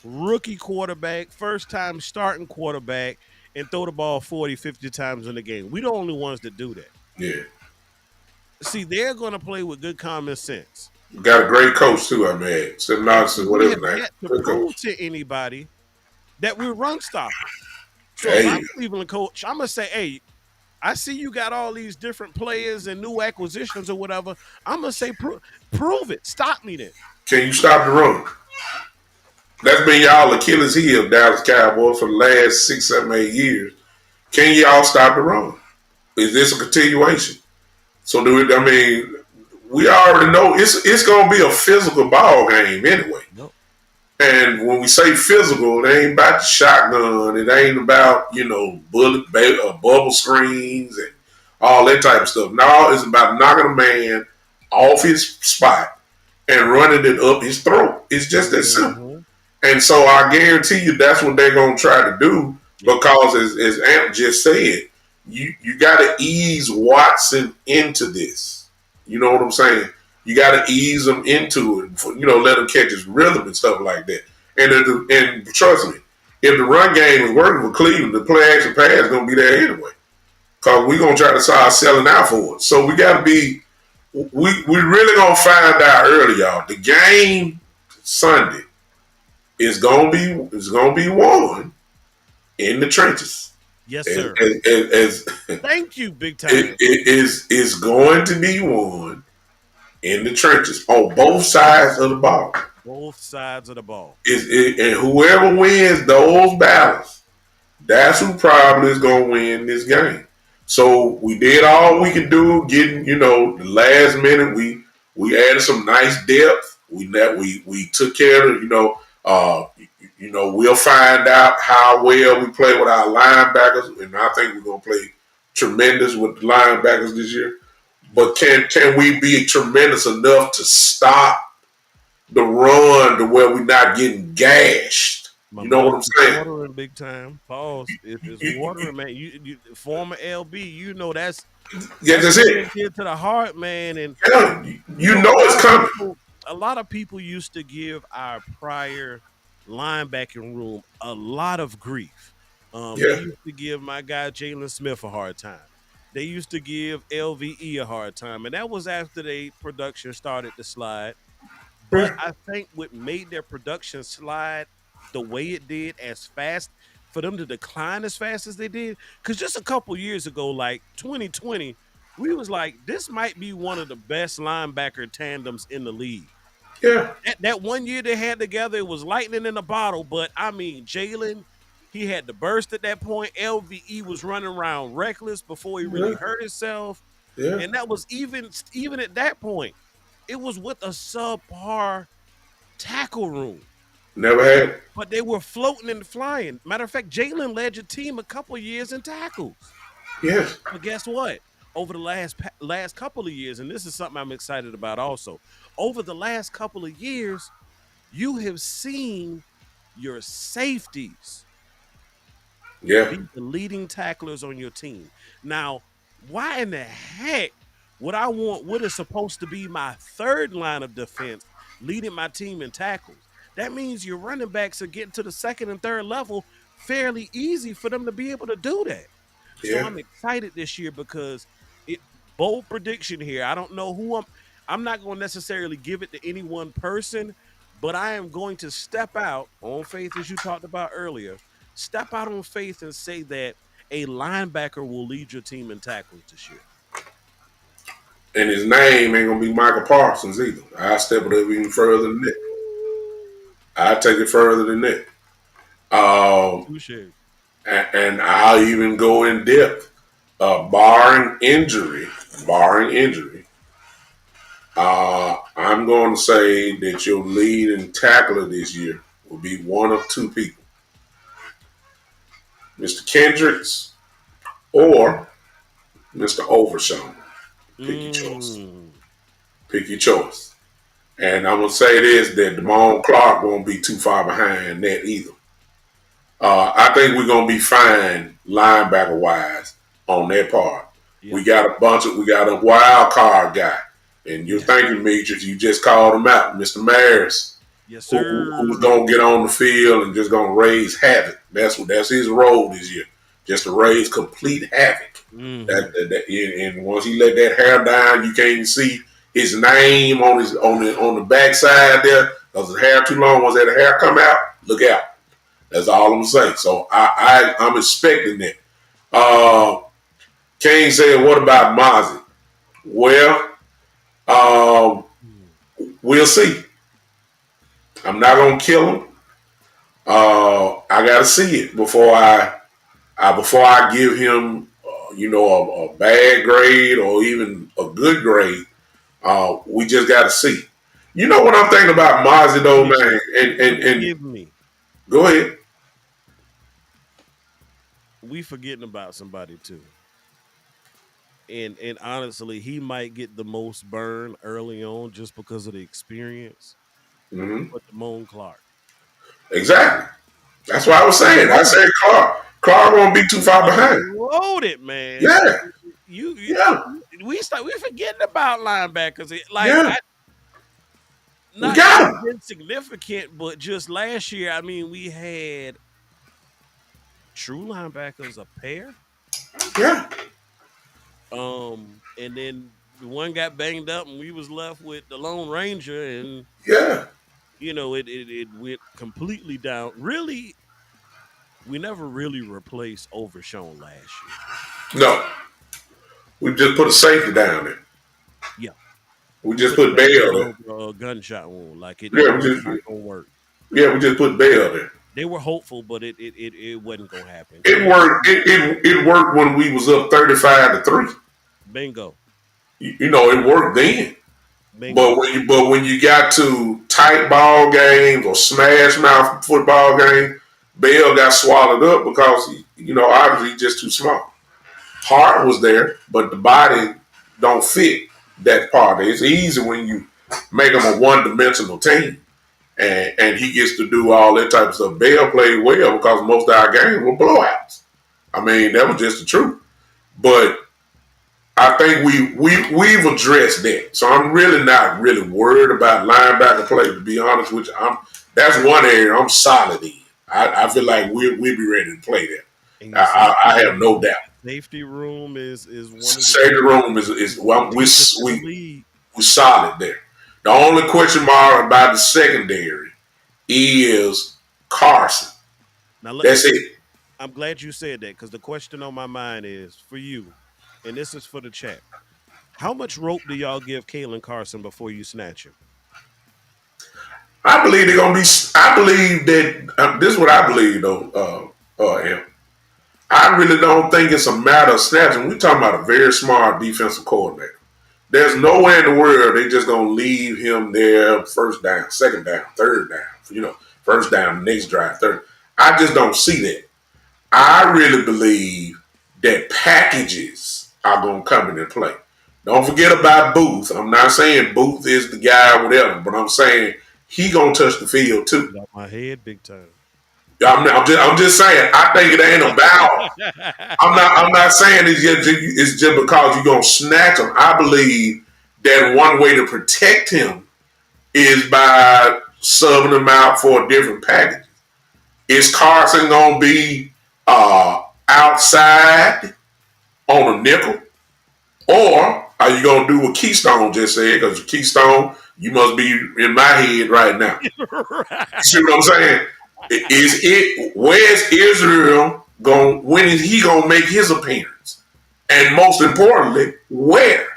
rookie quarterback, first time starting quarterback, and throw the ball 40, 50 times in the game. We the only ones that do that. Yeah. See, they're going to play with good common sense. Got a great coach too. I mean, Sim And see, Nonsense, we whatever have his name. yet to Good prove coach. to anybody that we're run stoppers. So if Hey, I'm Cleveland coach, I'm gonna say, hey, I see you got all these different players and new acquisitions or whatever. I'm gonna say, prove it. Stop me then. can you stop the run? That's been y'all Achilles heel, Dallas Cowboys, for the last 6, 7, 8 years. Can y'all stop the run? Is this a continuation? So do it. I mean, we already know it's gonna be a physical ball game anyway. Nope. And when we say physical, it ain't about the shotgun. It ain't about bubble screens and all that type of stuff. No, it's about knocking a man off his spot and running it up his throat. It's just that simple. Mm-hmm. And so I guarantee you that's what they're gonna try to do Yep. because as Amp just said, you gotta ease Watson into this. You know what I'm saying? You gotta ease him into it. Let him catch his rhythm and stuff like that. And trust me, if the run game is working for Cleveland, the play action pass is gonna be there anyway. Cause we're gonna try to start selling out for it. So we gotta be we really gonna find out early, y'all. The game Sunday is gonna be won in the trenches. Yes, As, sir. Thank you, big time. it is going to be won in the trenches on both sides of the ball. Both sides of the ball. And whoever wins those battles, that's who probably is going to win this game. So we did all we could do, getting the last minute. We added some nice depth. We took care of we'll find out how well we play with our linebackers, and I think we're gonna play tremendous with the linebackers this year. But can we be tremendous enough to stop the run to where we're not getting gashed? My You know what mouth I'm is saying? watering big time. Pause. It's You, you, watering, man. You former LB, yeah, that's that's near it. and dear to the heart, man. And Yeah, a lot it's of coming. people, used to give our prior linebacking room a lot of grief. They Yeah, used to give my guy Jalen Smith a hard time. They used to give LVE a hard time, and that was after they production started to slide. But yeah, I think what made their production slide the way it did, as fast for them to decline as fast as they did, because just a couple years ago, like 2020, we was like, this might be one of the best linebacker tandems in the league. yeah, That one year they had together, it was lightning in a bottle. But I mean, Jalen, he had the burst at that point. LVE was running around reckless before he really yeah, hurt himself, yeah. and that was even at that point, it was with a subpar tackle room. Never had. But they were floating and flying. Matter of fact, Jalen led your team a couple years in tackles. Yes, But guess what? Over the last couple of years, and this is something I'm excited about also. Over the last couple of years, you have seen your safeties yeah, be the leading tacklers on your team. Now, why in the heck would I want what is supposed to be my third line of defense leading my team in tackles? That means your running backs are getting to the second and third level fairly easy for them to be able to do that. So yeah. I'm excited this year because it bold prediction here. I don't know who I'm not going to necessarily give it to any one person, but I am going to step out on faith as you talked about earlier. Step out on faith and say that a linebacker will lead your team in tackles this year. And his name ain't gonna be Michael Parsons either. I step it up even further than that. I take it further than that. Um, Touche. and I'll even go in depth. Barring injury, I'm going to say that your leading tackler this year will be one of two people, Mr. Kendricks or Mr. Overshown. Pick your choice. Mm. Pick your choice. And I'm gonna say this: that Damone Clark won't be too far behind that either. I think we're gonna be fine linebacker wise on that part. Yeah. We got a wild card guy, and you're Yes. thinking, Demetrius, you just called him out, Mr. Maris, Yes, who's sir. gonna get on the field and just gonna raise havoc. That's his role this year, just to raise complete havoc. Hmm. And once he let that hair down, you can't even see his name on the backside there because his hair too long. Once that hair come out, look out. That's all I'm saying. So I'm expecting that. Uh, Kane said, "What about Mozzie?" Well, um, we'll see. I'm not gonna kill him. I gotta see it before I give him, a bad grade or even a good grade. We just gotta see. You know what I'm thinking about Mozzie though, Forgive man. me. And Forgive me. go ahead. We forgetting about somebody too. And honestly, he might get the most burn early on just because of the experience. Hmm. But Damone Clark, Exactly. That's what I was he's saying. I said loaded. Clark. Clark won't be too far He's behind. loaded, man. Yeah. You Yeah. we forgetting about linebackers. Like Yeah. I We not got even him. insignificant, but just last year, I mean, we had true linebackers a pair. Yeah. And then the one got banged up, and we was left with the Lone Ranger, and Yeah. it went completely down. Really, we never really replaced Overshown last year. No. We just put a safety down there. Yeah, We we just put a put bandage Bell there. over a gunshot wound, like it Yeah, was not gonna work. we just put Bell there. They were hopeful, but it wasn't gonna happen. It And worked. It worked when we was up 35-3. bingo, It worked then. But bingo. when you got to tight ball games or smash mouth football games, Bell got swallowed up because obviously he's just too small. Heart was there, but the body don't fit that part. It's easy when you make them a one dimensional team. And he gets to do all that type of stuff. Bell played well because most of our games were blowouts. I mean, that was just the truth. But I think we've addressed that. So I'm really not really worried about linebacker play. To be honest with you, that's one area I'm solid in. I feel like we'll be ready to play that. And your I have no doubt. safety room is one of the Safety room is well, deepest in the league. we solid there. The only question mark about the secondary is Carson. Now, That's it. I'm glad you said that because the question on my mind is for you, and this is for the chat. How much rope do y'all give Kalen Carson before you snatch him? I believe they're gonna be. I believe that this is what I believe though. Em. I really don't think it's a matter of snatching. We're talking about a very smart defensive coordinator. There's no way in the world they just gonna leave him there first down, second down, third down. First down, next drive, third. I just don't see that. I really believe that packages are gonna come into play. Don't forget about Booth. I'm not saying Booth is the guy or whatever, but I'm saying he gonna touch the field too. Got my head big time. I'm just saying. I think it ain't about. I'm not saying it's just because you're gonna snatch him. I believe that one way to protect him is by subbing him out for a different package. Is Carson gonna be outside on a nickel, or are you gonna do what Keystone just said? Because Keystone, you must be in my head right now. You see what I'm saying? Where's Israel going? When is he gonna make his appearance? And most importantly, where?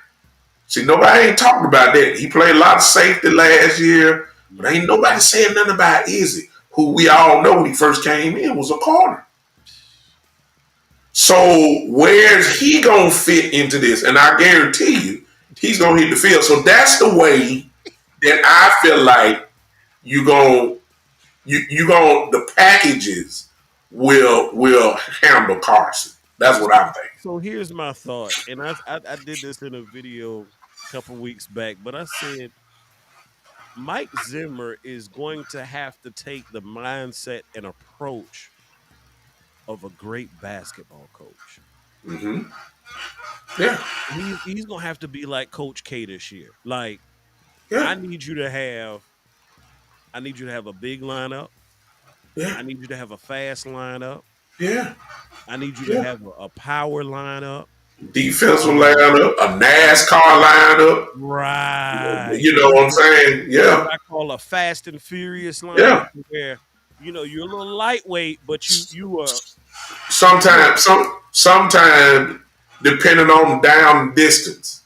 See, nobody ain't talking about that. He played a lot of safety last year, but ain't nobody saying nothing about Izzy, who we all know when he first came in was a corner. So where's he gonna fit into this? And I guarantee you, he's gonna hit the field. So that's the way that I feel like you gonna the packages will handle Carson. That's what I'm thinking. So here's my thought, and I did this in a video a couple weeks back, but I said Mike Zimmer is going to have to take the mindset and approach of a great basketball coach. Hmm. Yeah, He's gonna have to be like Coach K this year. Like, yeah, I need you to have I need you to have a big lineup. yeah, I need you to have a fast lineup. yeah, I need you to yeah. have a power lineup. Defensive Um, lineup, a NASCAR lineup. right. You know what I'm saying? What Yeah, I call a fast and furious lineup, yeah. where you're a little lightweight, but you are Sometimes, depending on the down distance,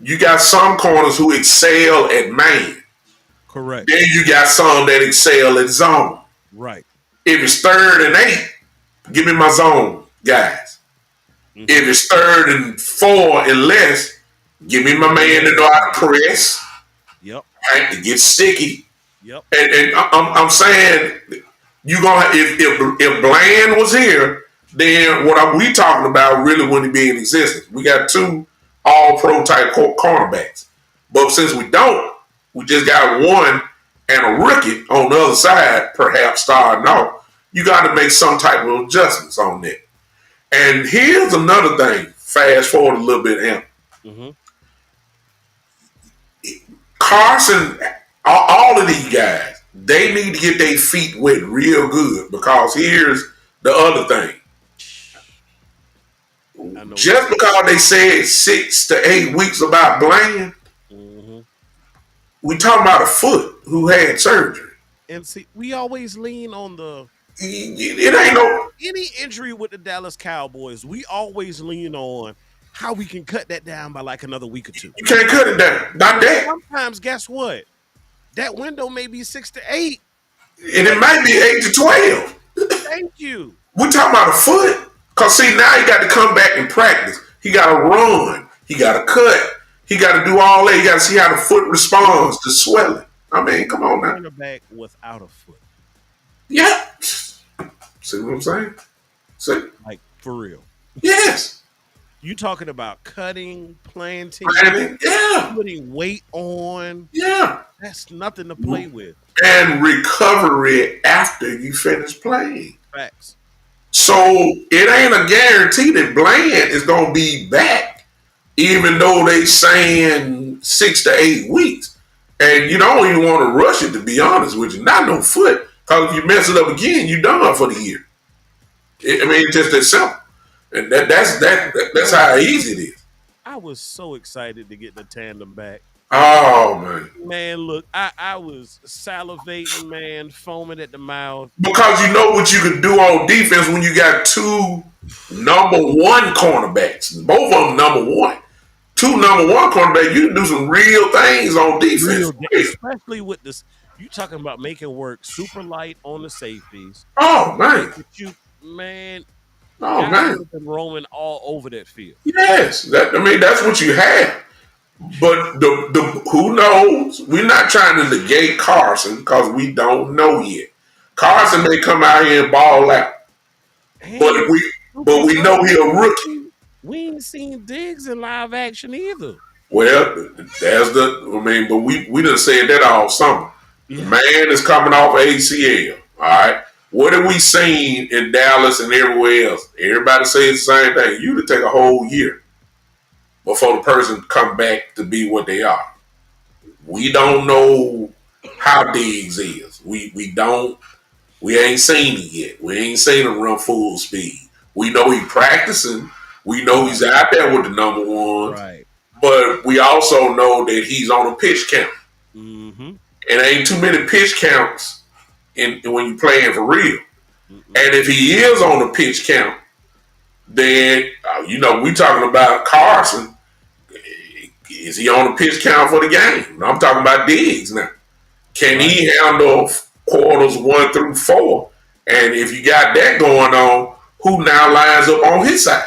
you got some corners who excel at man. correct. Then you got some that excel at zone. Right. If it's 3rd and 8, give me my zone guys. Hmm. If it's 3rd and 4 and less, give me my man to know how to press, Yep. right, to get sticky. Yep. And I'm saying you gonna if Bland was here, then what are we talking about really wouldn't be in existence. We got 2 All-Pro type cornerbacks, but since we don't, we just got one and a rookie on the other side, perhaps starting off. You got to make some type of adjustments on that. And here's another thing. Fast forward a little bit, Amp. Hmm. Carson, all of these guys, they need to get their feet wet real good because here's the other thing. I know what Just because they said 6 to 8 weeks about Bland, you. we talking about a foot who had surgery. And see, we always lean on It ain't no. any injury with the Dallas Cowboys. We always lean on how we can cut that down by like another week or two. You can't cut it down. Not that. Sometimes, guess what? That window may be 6 to 8. And it might be 8 to 12. Thank you. We talking about a foot. Cause see now he got to come back and practice. He got to run. He got to cut. He got to do all that. You got to see how the foot responds to swelling. I mean, come on now. Cornerback without a foot, Yeah. See what I'm saying? See? like for real. Yes. You talking about cutting, planting, Planning. Yeah. putting weight on? Yeah. That's nothing to play with. And recovery after you finish playing. Facts. So it ain't a guarantee that Bland is gonna be back, even though they saying 6 to 8 weeks. And you don't even want to rush it, to be honest with you. Not no foot, because if you mess it up again, you done for the year. I mean, it's just that simple. And that's how easy it is. I was so excited to get the tandem back. Oh man. Man, look, I was salivating, man, foaming at the mouth. Because you know what you can do on defense when you got 2 number 1 cornerbacks. Both of them number 1. 2 number 1 cornerbacks, you can do some real things on defense. Especially with this, you talking about making work super light on the safeties. Oh man. But man, Oh guys man. would have been roaming all over that field. Yes. That's what you have. But the who knows? We're not trying to negate Carson because we don't know yet. Carson may come out here and ball out, but we know he a rookie. We ain't seen Diggs in live action either. Well, but we done said that all summer. Yeah. The man is coming off ACL. All right. What have we seen in Dallas and everywhere else? Everybody says the same thing. You to take a whole year before the person come back to be what they are. We don't know how Diggs is. We ain't seen it yet. We ain't seen him run full speed. We know he's practicing. We know he's out there with the number 1. Right. But we also know that he's on a pitch count. Mm-hmm. And ain't too many pitch counts when you're playing for real. Mm-hmm. And if he is on a pitch count, then we talking about Carson. Is he on a pitch count for the game? I'm talking about Diggs now. Can he handle quarters 1 through 4? And if you got that going on, who now lines up on his side?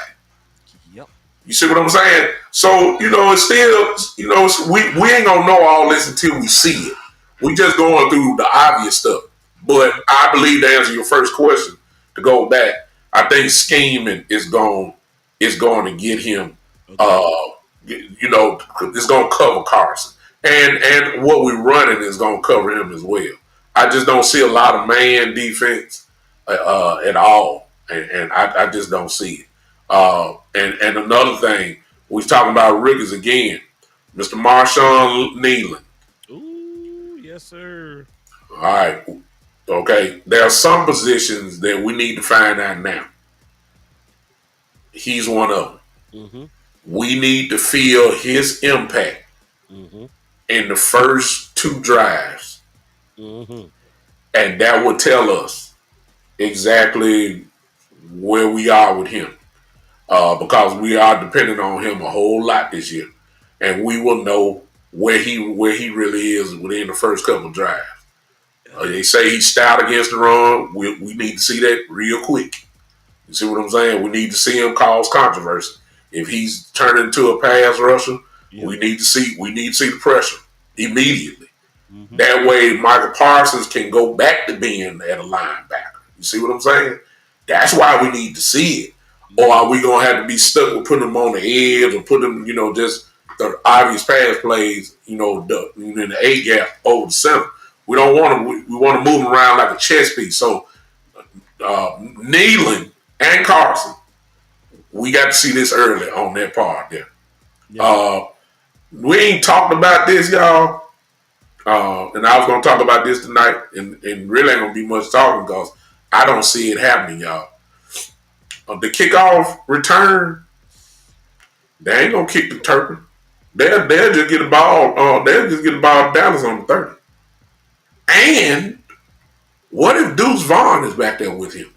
Yep. You see what I'm saying? So, it's still, we ain't gonna know all this until we see it. We just going through the obvious stuff. But I believe, to answer your first question, to go back, I think scheming is going to get him. Agreed. Uh, it's going to cover Carson, and what we're running is going to cover him as well. I just don't see a lot of man defense at all, and I just don't see it. And another thing, we talking about rookies again, Mr. Marshawn Nealon. Ooh, yes, sir. All right, okay. There are some positions that we need to find out now. He's one of them. Mm-hmm. We need to feel his impact Mm-hmm. in the first two drives, Mm-hmm. and that will tell us exactly where we are with him. Because we are depending on him a whole lot this year, and we will know where he really is within the first couple of drives. They say he's stout against the run. We need to see that real quick. You see what I'm saying? We need to see him cause controversy. If he's turning into a pass rusher, Yeah. we need to see the pressure immediately. Mm-hmm. That way, Michael Parsons can go back to being at a linebacker. You see what I'm saying? That's why we need to see it. Or are we gonna have to be stuck with putting them on the edge or put them, just the obvious pass plays, in the A gap over the center? We don't want to. We want to move them around like a chess piece. So Nealon and Carson, we got to see this early on that part there. Yeah. Uh, we ain't talked about this, y'all. And I was going to talk about this tonight, and really ain't going to be much talking because I don't see it happening, y'all. The kickoff return, they ain't going to kick the Turpin. They'll just get the ball. They'll just get the ball to Dallas on the 30. And what if Deuce Vaughn is back there with him?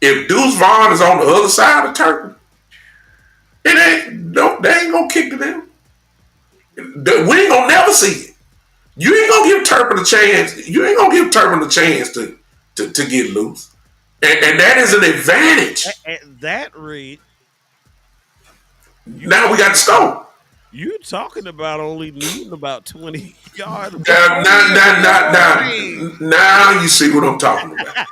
If Deuce Vaughn is on the other side of Turpin, they ain't gonna kick to them. We ain't gonna never see it. You ain't gonna give Turpin a chance. You ain't gonna give Turpin a chance to get loose, and that is an advantage. At that rate, you Now we got talking the about scope. you talking about only needing about 20 yards. Now, now, now, now you see what I'm talking about.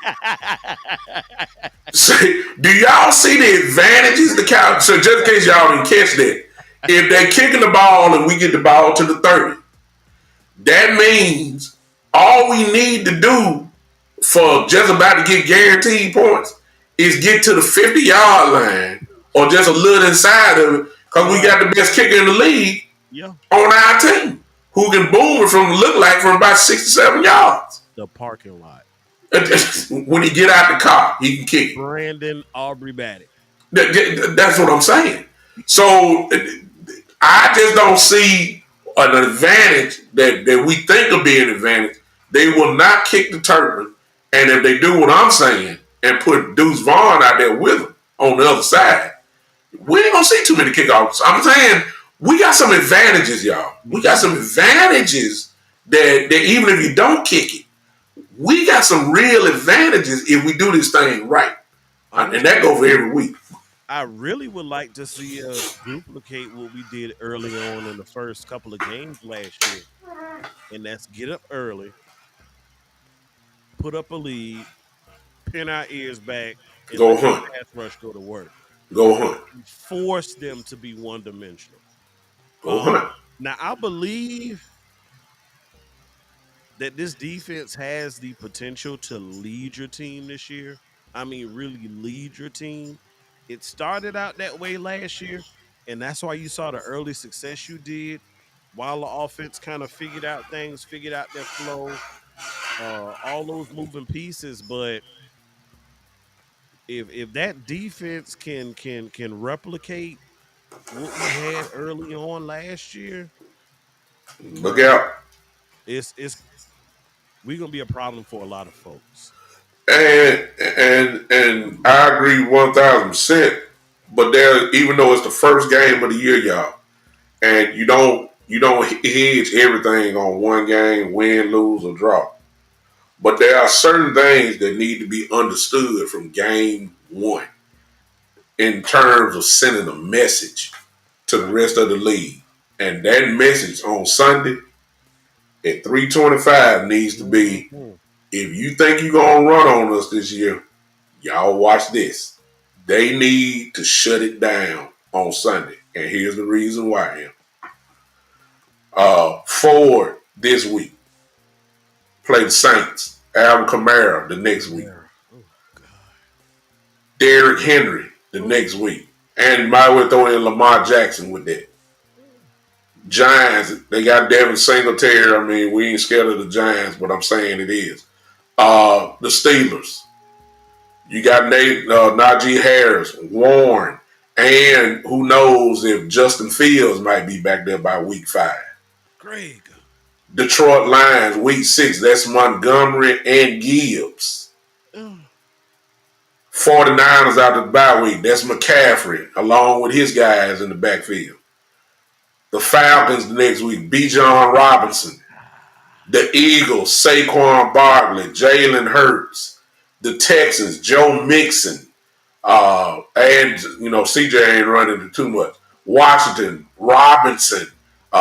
See, do y'all see the advantages the Cowboys? So just in case y'all didn't catch that, if they're kicking the ball and we get the ball to the 30, that means all we need to do for just about to get guaranteed points is get to the 50-yard line or just a little inside of it because we got the best kicker in the league Yeah. on our team who can boom it from about 67 yards. The parking lot. When he get out the car, he can kick it. Brandon Aubrey Baddock. That's what I'm saying. So I just don't see an advantage that we think will be an advantage. They will not kick the Turpin, and if they do what I'm saying and put Deuce Vaughn out there with him on the other side, we ain't gonna see too many kickoffs. I'm saying we got some advantages, y'all. We got some advantages that even if you don't kick it, we got some real advantages if we do this thing right. Honestly, And that goes for every week. I really would like to see us duplicate what we did early on in the first couple of games last year. And that's get up early, put up a lead, pin our ears back, and Go let the hunt. pass rush go to work. Go hunt. Force them to be one dimensional. Go hunt. Now, I believe that this defense has the potential to lead your team this year. I mean, really lead your team. It started out that way last year, and that's why you saw the early success you did while the offense kind of figured out things, figured out their flow, all those moving pieces. But if that defense can replicate what we had early on last year, Look bro, out. it's we're gonna be a problem for a lot of folks. And I agree 1,000%. But even though it's the first game of the year, y'all, and you don't hedge everything on one game, win, lose, or draw. But there are certain things that need to be understood from game one in terms of sending a message to the rest of the league. And that message on Sunday at 3:25 needs to be: Mhm. if you think you're gonna run on us this year, Y'all watch this. They need to shut it down on Sunday. And here's the reason why. Ford this week play the Saints. Alvin Kamara the next week. Kamara. Oh God. Derrick Henry the Oh. next week. And might well throw in Lamar Jackson with that. Giants, they got Devin Singletary. I mean, we ain't scared of the Giants, but I'm saying it is. The Steelers. You got Najee Harris, Warren, and who knows if Justin Fields might be back there by week 5. Greg. Detroit Lions, week 6. That's Montgomery and Gibbs. Oh. 49ers out of the bye week. That's McCaffrey, along with his guys in the backfield. The Falcons the next week. B. John Robinson. The Eagles, Saquon Barkley, Jalen Hurts. The Texans, Joe Mixon. And, CJ ain't running too much. Washington, Robinson. The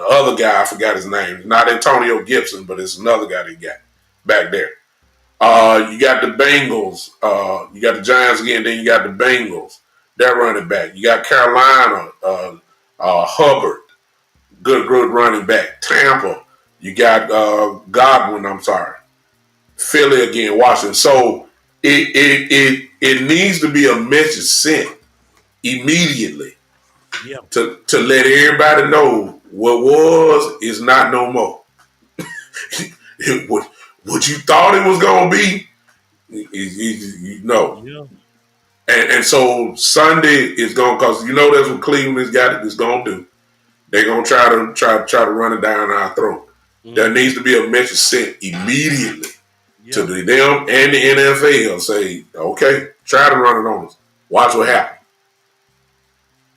other guy, I forgot his name. Not Antonio Gibson, but it's another guy they got back there. You got the Bengals. You got the Giants again. Then you got the Bengals. They're running back. You got Carolina. Hubbard, good running back. Tampa. You got Godwin. I'm sorry. Philly again. Washington. So it needs to be a message sent immediately Yeah. to let everybody know what was is not no more. What you thought it was gonna be, you know. Yeah. And so Sunday is going because that's what Cleveland has got is gonna do. They're gonna try to run it down our throat. There Mm-hmm. needs to be a message sent immediately to Yeah. them and the NFL. Say, okay, try to run it on us. Watch what happens.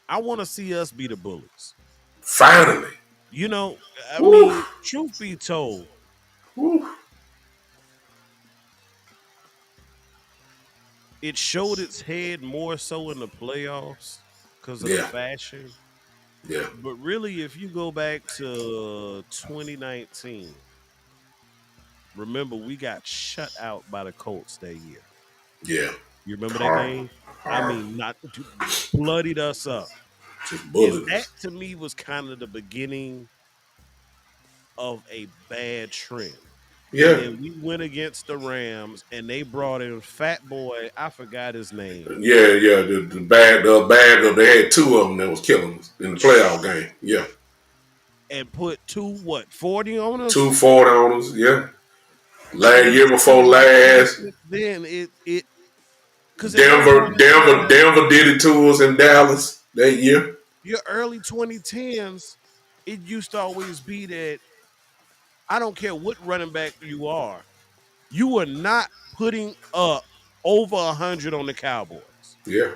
I want to see us be the Bullets. Finally. You know, I Woo, mean, truth be told, woo. it showed its head more so in the playoffs because of the Yeah, fashion. yeah, But really, if you go back to 2019, remember we got shut out by the Colts that year. yeah. You remember that Hard, game? I hard. mean, not bloodied us up. Just And bullet that us. to me was kind of the beginning of a bad trend. And Yeah, then we went against the Rams and they brought in Fat Boy, I forgot his name, yeah. The bag of they had two of them that was killing us in the playoff game. Yeah, and put what, 40 on two us? 40 on us. Yeah, last And year before ever last, since then it because at that Denver, point in Denver, time, Denver did it to us in Dallas that year. your early 2010s, it used to always be that I don't care what running back you are not putting up over 100 on the Cowboys. Yeah,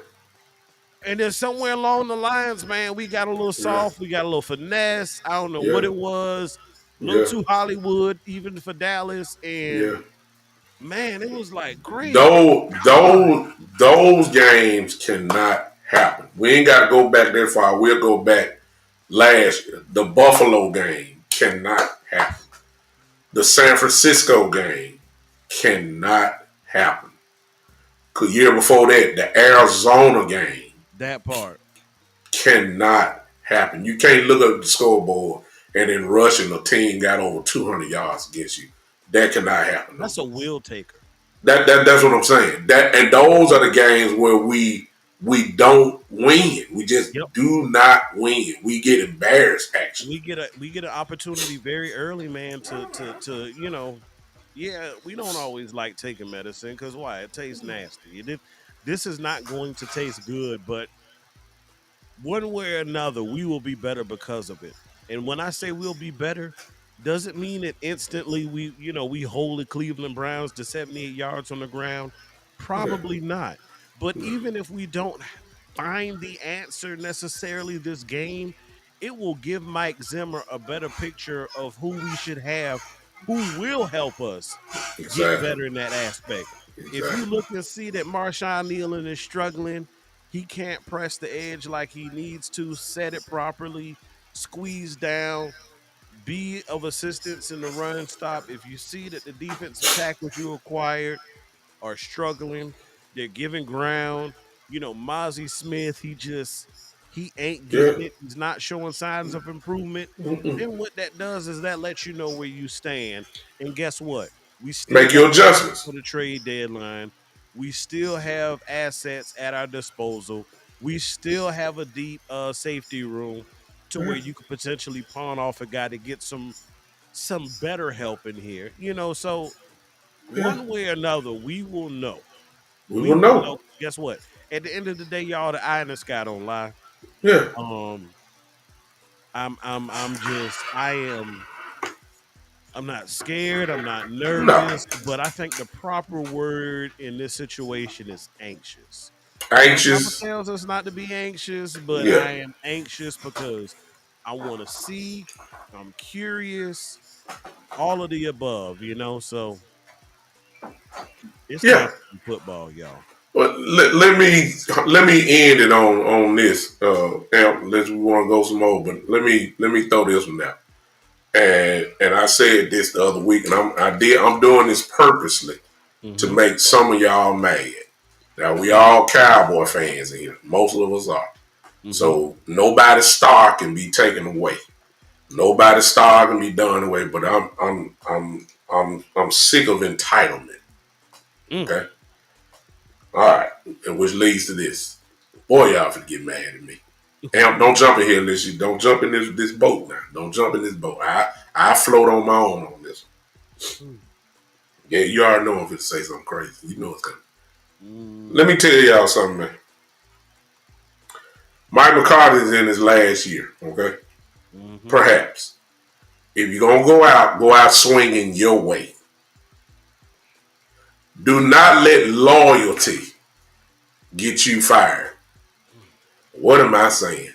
And then somewhere along the lines, man, we got a little yeah, soft, we got a little finesse. I don't know what yeah, it was, a little yeah, too Hollywood, even for Dallas. And yeah. man, it was like, great Those God. those those games cannot happen. We ain't got to go back that far. We'll go back last year. The Buffalo game cannot happen. The San Francisco game cannot happen. 'Cause year before that, the Arizona game That part. cannot happen. You can't look at the scoreboard and then rush and a team got over 200 yards against you. That cannot happen no That's a more. will taker. That's what I'm saying. That and those are the games where we don't win. We just Yep. do not win. We get embarrassed actually. We get an opportunity very early, man, to yeah, we don't always like taking medicine because why? It tastes nasty. This is not going to taste good, but one way or another, we will be better because of it. And when I say we'll be better, doesn't mean that instantly we hold the Cleveland Browns to 78 yards on the ground. Yeah. Probably not. But No. even if we don't find the answer necessarily this game, it will give Mike Zimmer a better picture of who we should have, who will help us get Exactly. better in that aspect. If you Exactly. look and see that Marshawn Nealon is struggling, he can't press the edge like he needs to, set it properly, squeeze down, be of assistance in the run stop. If you see that the defensive tackles you acquired are struggling. They're giving ground. Mozzie Smith, he ain't Yeah. getting it. He's not showing signs of improvement. Mm-mm. Then what that does is that lets you know where you stand. And guess what? We still Make got your adjustments. for the trade deadline. We still have assets at our disposal. We still have a deep safety room to Yeah. where you could potentially pawn off a guy to get some better help in here. So Yeah. one way or another, we will know. We We will will know. know. Guess what? At the end of the day, y'all, the eye in the sky don't lie. Yeah. Um, I'm just I'm not scared. I'm not No. nervous, but I think the proper word in this situation is anxious. My mama Anxious. tells us not to be anxious, but Yeah. I am anxious because I want to see. I'm curious. All of the above. So it's time Yeah. for some football, y'all. But let me end it on this. Unless we want to go some more, but let me throw this one out. And I said this the other week, and I'm doing this purposely to Mm-hmm. make some of y'all mad. Now we all Cowboy fans in here. Most of us are. Mm-hmm. So nobody's star can be taken away. Nobody's star can be done away. But I'm sick of entitlement. Mm. Okay. All right. And which leads to this. Boy, y'all finna get mad at me. Amp, don't jump in here unless you don't jump in this boat now. Don't jump in this boat. I float on my own on this. Mm. Yeah, you already know I'm finna say something crazy. You know it's coming. Let me Mm. tell y'all something, man. Mike McCarthy's in his last year, okay? Mm-hmm. Perhaps. If you're going to go out swinging your way. Do not let loyalty get you fired. What am I saying?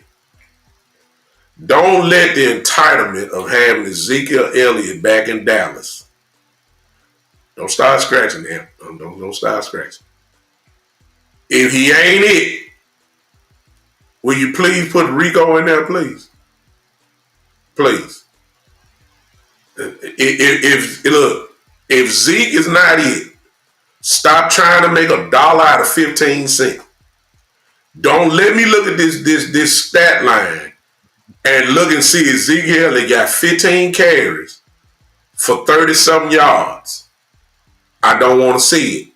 Don't let the entitlement of having Ezekiel Elliott back in Dallas. Don't start scratching him. Don't start scratching. If he ain't it, will you please put Rico in there, please? Please. If Zeke is not it, stop trying to make $1 out of 15 cents. Don't let me look at this stat line and look and see Ezekiel they got 15 carries for 30 something yards. I don't want to see it.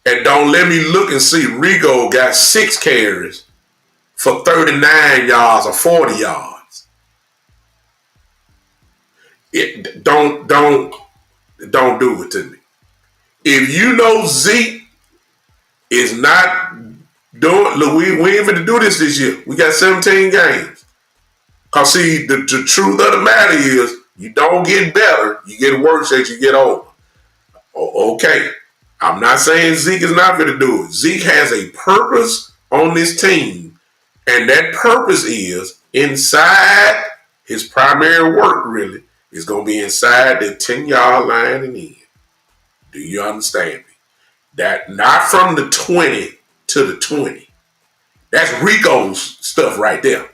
And don't let me look and see Rigo got 6 carries for 39 yards or 40 yards. Don't do it to me. If you know Zeke is not doing, look, we ain't going to do this year. We got 17 games. Because, see, the truth of the matter is, you don't get better, you get worse as you get older. Okay. I'm not saying Zeke is not going to do it. Zeke has a purpose on this team, and that purpose is inside his primary work, really, is going to be inside the 10-yard line and in. Do you understand me? That not from the 20 to the 20. That's Rico's stuff right there.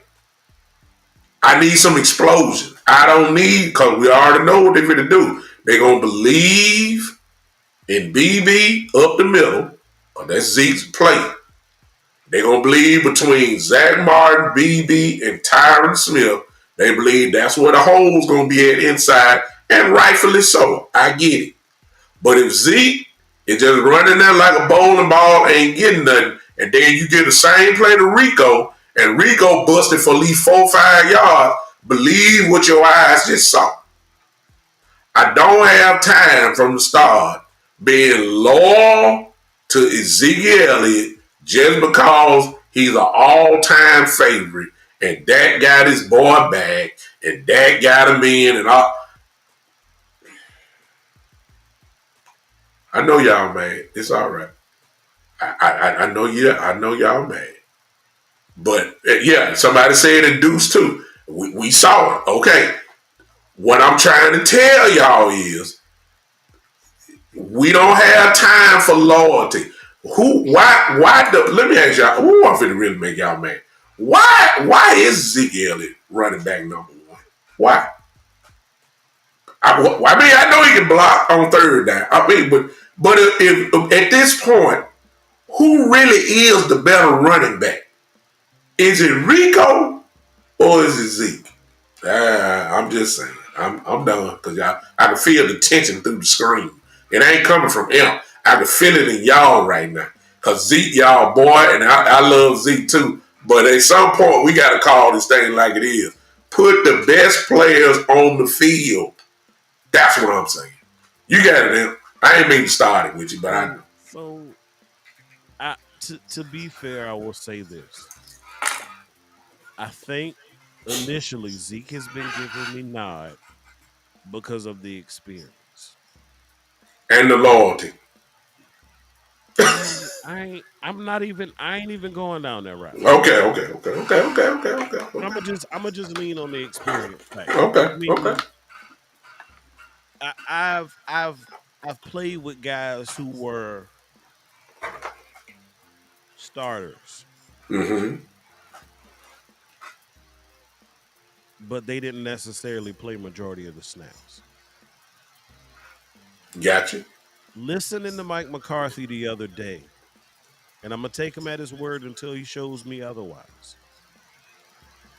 I need some explosion. I don't need, because we already know what they're going to do. They're going to believe in BB up the middle. Oh, that's Zeke's play. They're going to believe between Zach Martin, BB, and Tyron Smith. They believe that's where the hole's going to be at inside, and rightfully so. I get it. But if Zeke is just running there like a bowling ball, ain't getting nothing, and then you get the same play to Rico, and Rico busted for at least 4-5 yards, believe what your eyes just saw. I don't have time from the start being loyal to Ezekiel Elliott just because he's an all-time favorite and that got his boy back and that got him in and all. I know y'all mad. It's all right. I know y'all mad. But yeah, somebody said it Deuce too. We saw it. Okay. What I'm trying to tell y'all is we don't have time for loyalty. Let me ask y'all, who wants to really make y'all mad? Why is Zeke Elliott running back number one? Why? I mean, I know he can block on third down. I mean, but But if at this point, who really is the better running back? Is it Rico or is it Zeke? I'm just saying. I'm done because I can feel the tension through the screen. It ain't coming from him. I can feel it in y'all right now. Cause Zeke, y'all boy, and I love Zeke too. But at some point, we got to call this thing like it is. Put the best players on the field. That's what I'm saying. You got it, in. I ain't mean to start it with you, but I do. So to be fair, I will say this. I think initially Zeke has been giving me nod because of the experience. And the loyalty. I'm not even I ain't even going down that route. Okay. I'm gonna just lean on the experience factor. Okay, I okay. mean, I, I've played with guys who were starters, Mm-hmm. but they didn't necessarily play majority of the snaps. Gotcha. Listening to Mike McCarthy the other day, and I'm gonna take him at his word until he shows me otherwise.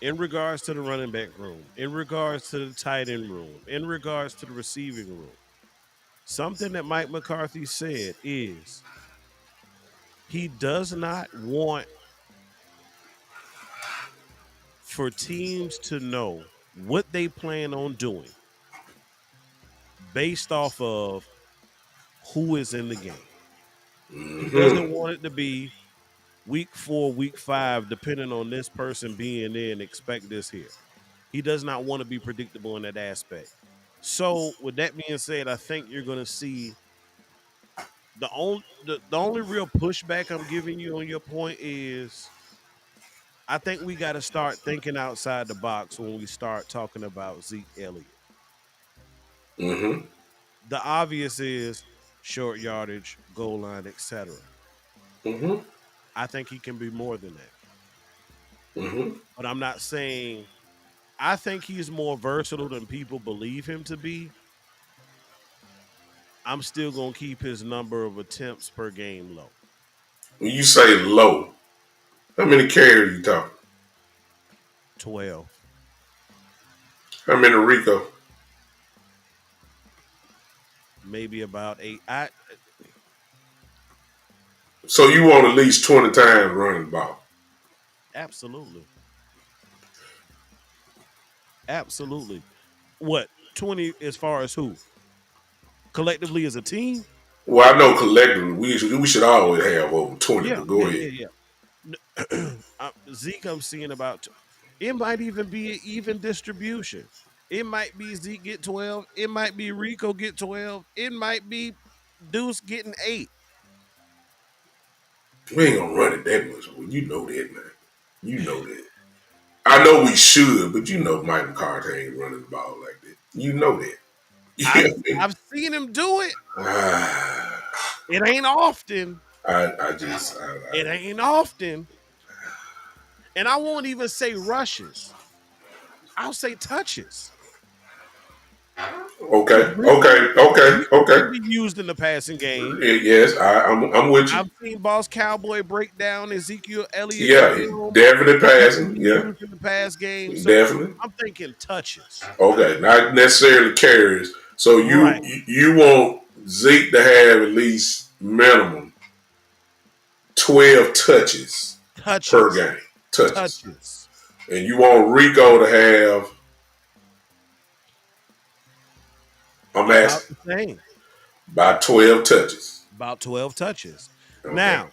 In regards to the running back room, in regards to the tight end room, in regards to the receiving room, something that Mike McCarthy said is he does not want for teams to know what they plan on doing based off of who is in the game. He doesn't Mm-hmm. want it to be week 4, week 5, depending on this person being in, expect this here. He does not want to be predictable in that aspect. So, with that being said, I think you're going to see the only real pushback I'm giving you on your point is I think we got to start thinking outside the box when we start talking about Zeke Elliott. Mm-hmm. The obvious is short yardage, goal line, etc. Mm-hmm. I think he can be more than that. Mm-hmm. But I'm not saying I think he's more versatile than people believe him to be. I'm still going to keep his number of attempts per game low. When you say low, how many carries you talking? 12, How many Rico? maybe about 8. I So you want at least 20 times running the ball. absolutely. Absolutely. What? 20 as far as who? Collectively as a team? Well, I know collectively we should always have over 20, Yeah, but go yeah, ahead. yeah, yeah. Zeke, I'm seeing about. It might even be an even distribution. It might be Zeke get 12. It might be Rico get 12. It might be Deuce getting 8. We ain't gonna run it that much. Well, you know that, man. You know that. I know we should, but you know Mike McCarthy ain't running the ball like that. You know that. I've You know I've seen him do it. what It ain't often. I just, It ain't often. And I won't even say rushes. I'll say touches. Because okay, okay, okay, Rico can okay. be used in the passing game. Yes, I'm with you. I've seen Boss Cowboy break down Ezekiel Elliott's Yeah, film. definitely He can passing. be Yeah, used in the pass game. So definitely. I'm thinking touches. Okay, not necessarily carries. So you Right. you want Zeke to have at least minimum 12 touches per Touches. game. Touches. Touches. And you want Rico to have, I'm About asking, the same. about 12 touches. About 12 touches. Okay. Now,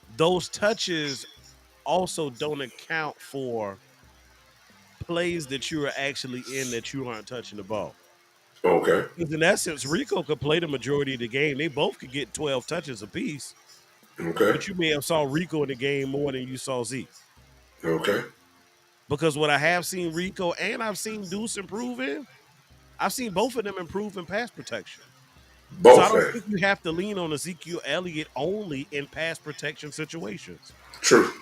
those touches also don't account for plays that you are actually in that you aren't touching the ball. Okay. Because in essence, Rico could play the majority of the game. They both could get 12 touches apiece, Okay. but you may have saw Rico in the game more than you saw Zeke. Okay. Because what I have seen Rico and I've seen Deuce improve in, I've seen both of them improve in pass protection. So I Both don't have. think you have to lean on Ezekiel Elliott only in pass protection situations. True.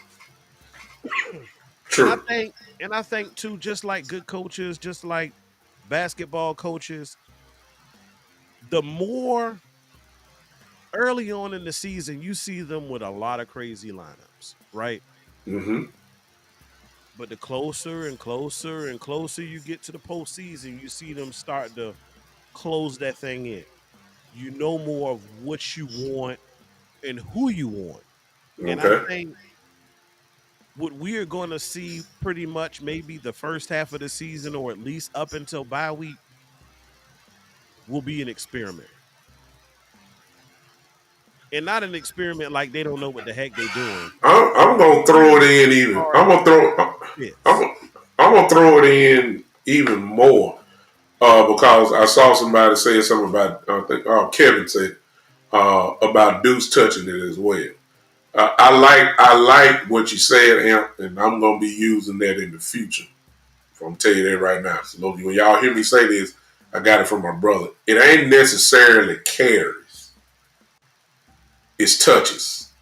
And I True. think, and I think too, just like good coaches, just like basketball coaches, the more early on in the season, you see them with a lot of crazy lineups, right? Mm-hmm. But the closer and closer and closer you get to the postseason, you see them start to close that thing in. You know more of what you want and who you want. And I Okay. think what we are going to see pretty much maybe the first half of the season or at least up until bye week will be an experiment. And not an experiment like they don't know what the heck they're doing. I'm An gonna throw it experiment in as even. far as fits. I'm gonna throw it in even more because I saw somebody say something about I think Kevin said about Deuce touching it as well. I like what you said, Amp, and I'm gonna be using that in the future. I'm telling you that right now. So when y'all hear me say this, I got it from my brother. It ain't necessarily carries; it's touches.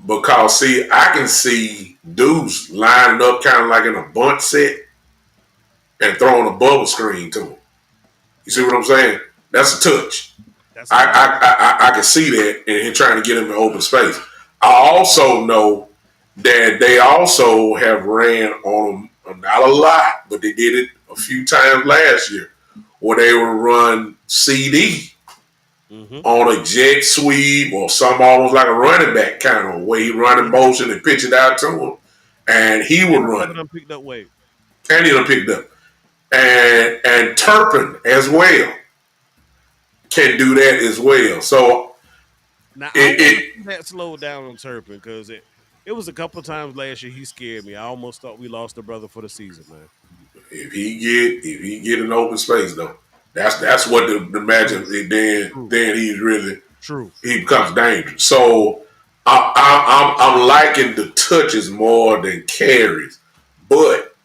Because see, I can see dudes lining up kind of like in a bunch set and throwing a bubble screen to him. You see what I'm saying? That's a touch. That's a I ball. I can see that and trying to get him in open space. I also know that they also have ran on them, not a lot, but they did it a few times last year, where they would run CD Mm-hmm. on a jet sweep or some almost like a running back kind of way. He run in Mm-hmm. motion and pitch it out to him, and he would And the run brother it, done picked up weight. and he done picked up. And Turpin as well can do that as well. So Now I it, want to it see that slow down on Turpin because it was a couple times last year he scared me. I almost thought we lost a brother for the season, man. if he get an open space though, that's what the magic. True, true, Then he's really true. he becomes dangerous. So I'm liking the touches more than carries, but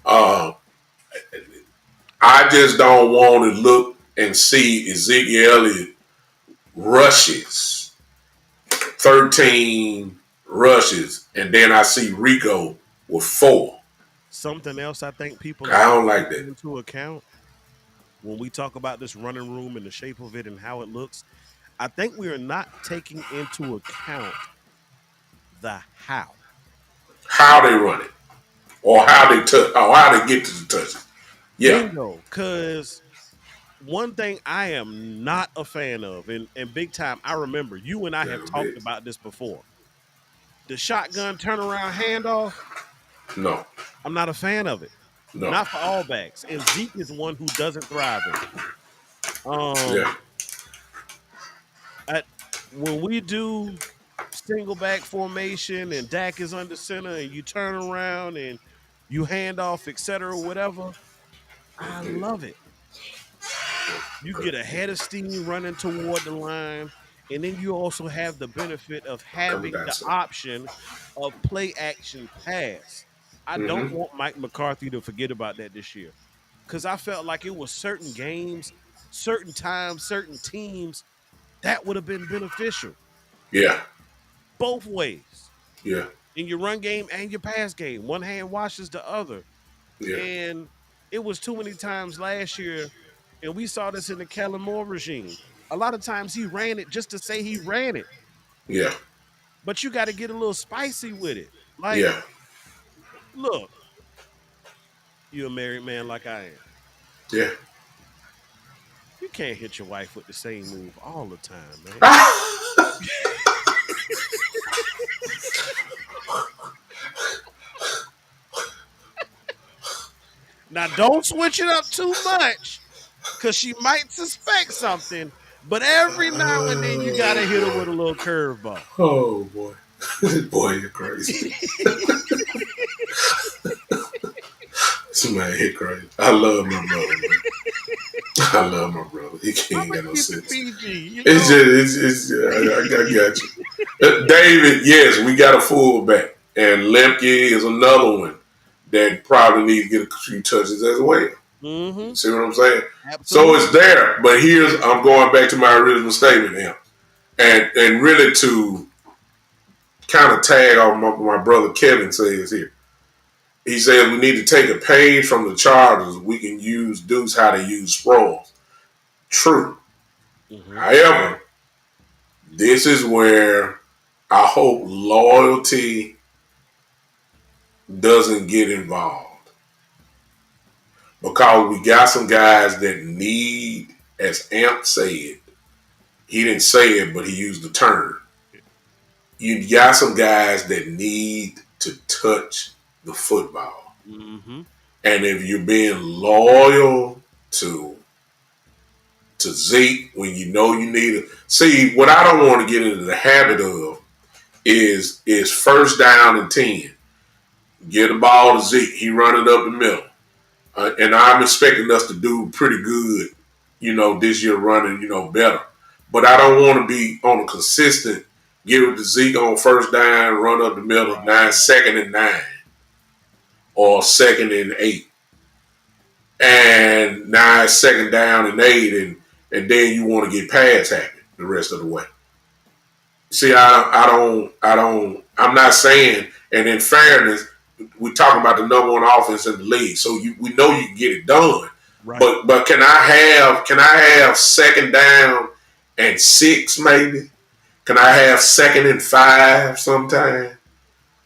uh, I just don't want to look and see Ezekiel Elliott rushes 13 rushes, and then I see Rico with 4. Something else I think people are I not don't like taking that. into account when we talk about this running room and the shape of it and how it looks. I think we are not taking into account the how. How they run it, or how they touch, or how they get to the touches. Yeah, Bingo. Because one thing I am not a fan of, and big time, I remember you and I have that's a talked bit. about this before. The shotgun turnaround handoff, No, I'm not a fan of it. no. Not for all backs. And Zeke is one who doesn't thrive in it. Um, Yeah, at when we do single back formation and Dak is under center and you turn around and you hand off, etc., whatever, I love it. You get a head of steam running toward the line, and then you also have the benefit of coming having down the some. option of play action pass. I don't Mm-hmm. want Mike McCarthy to forget about that this year because I felt like it was certain games, certain times, certain teams that would have been beneficial Yeah, both ways yeah, in your run game and your pass game. One hand washes the other. yeah, And it was too many times last year, and we saw this in the Kellen Moore regime. A lot of times he ran it just to say he ran it, yeah, but you got to get a little spicy with it. Like, yeah, look, you a married man like I am. yeah. You can't hit your wife with the same move all the time, man. Now, don't switch it up too much because she might suspect something, but every now and then you got to hit her Oh with a little curveball. boy, oh boy, boy, you're crazy. Somebody hit crazy. I love my brother, man. I love my brother. He I'm ain't gonna got no keep it sense. PG, you It's know. just, it's I got you. David, yes, we got a fullback. And Lemke is another one that probably needs to get a few touches as well. Mm-hmm. See what I'm saying? So it's Absolutely. there. But I'm going back to my original statement now. And really to kind of tag on my brother Kevin says here. He says we need to take a page from the Chargers. We can use Deuce how to use Sproles. True. Mm-hmm. However, This is where I hope loyalty doesn't get involved because we got some guys that need, as Amp said, he didn't say it, but he used the term. You got some guys that need to touch the football. Mm-hmm. And if you're being loyal to Zeke when you know you need it, see what I don't want to get into the habit of is first down and 10. Get the ball to Zeke. He running up the middle. And I'm expecting us to do pretty good, this year running, better. But I don't want to be on a consistent give it to Zeke on first down, run up the middle, second and 9, or second and 8. And now it's second down and 8, and then you want to get pass happy the rest of the way. See, I'm not saying, and in fairness, we're talking about the number one offense in the league, so we know you can get it done. Right. But can I have second down and 6 maybe? Can I have second and 5 sometime?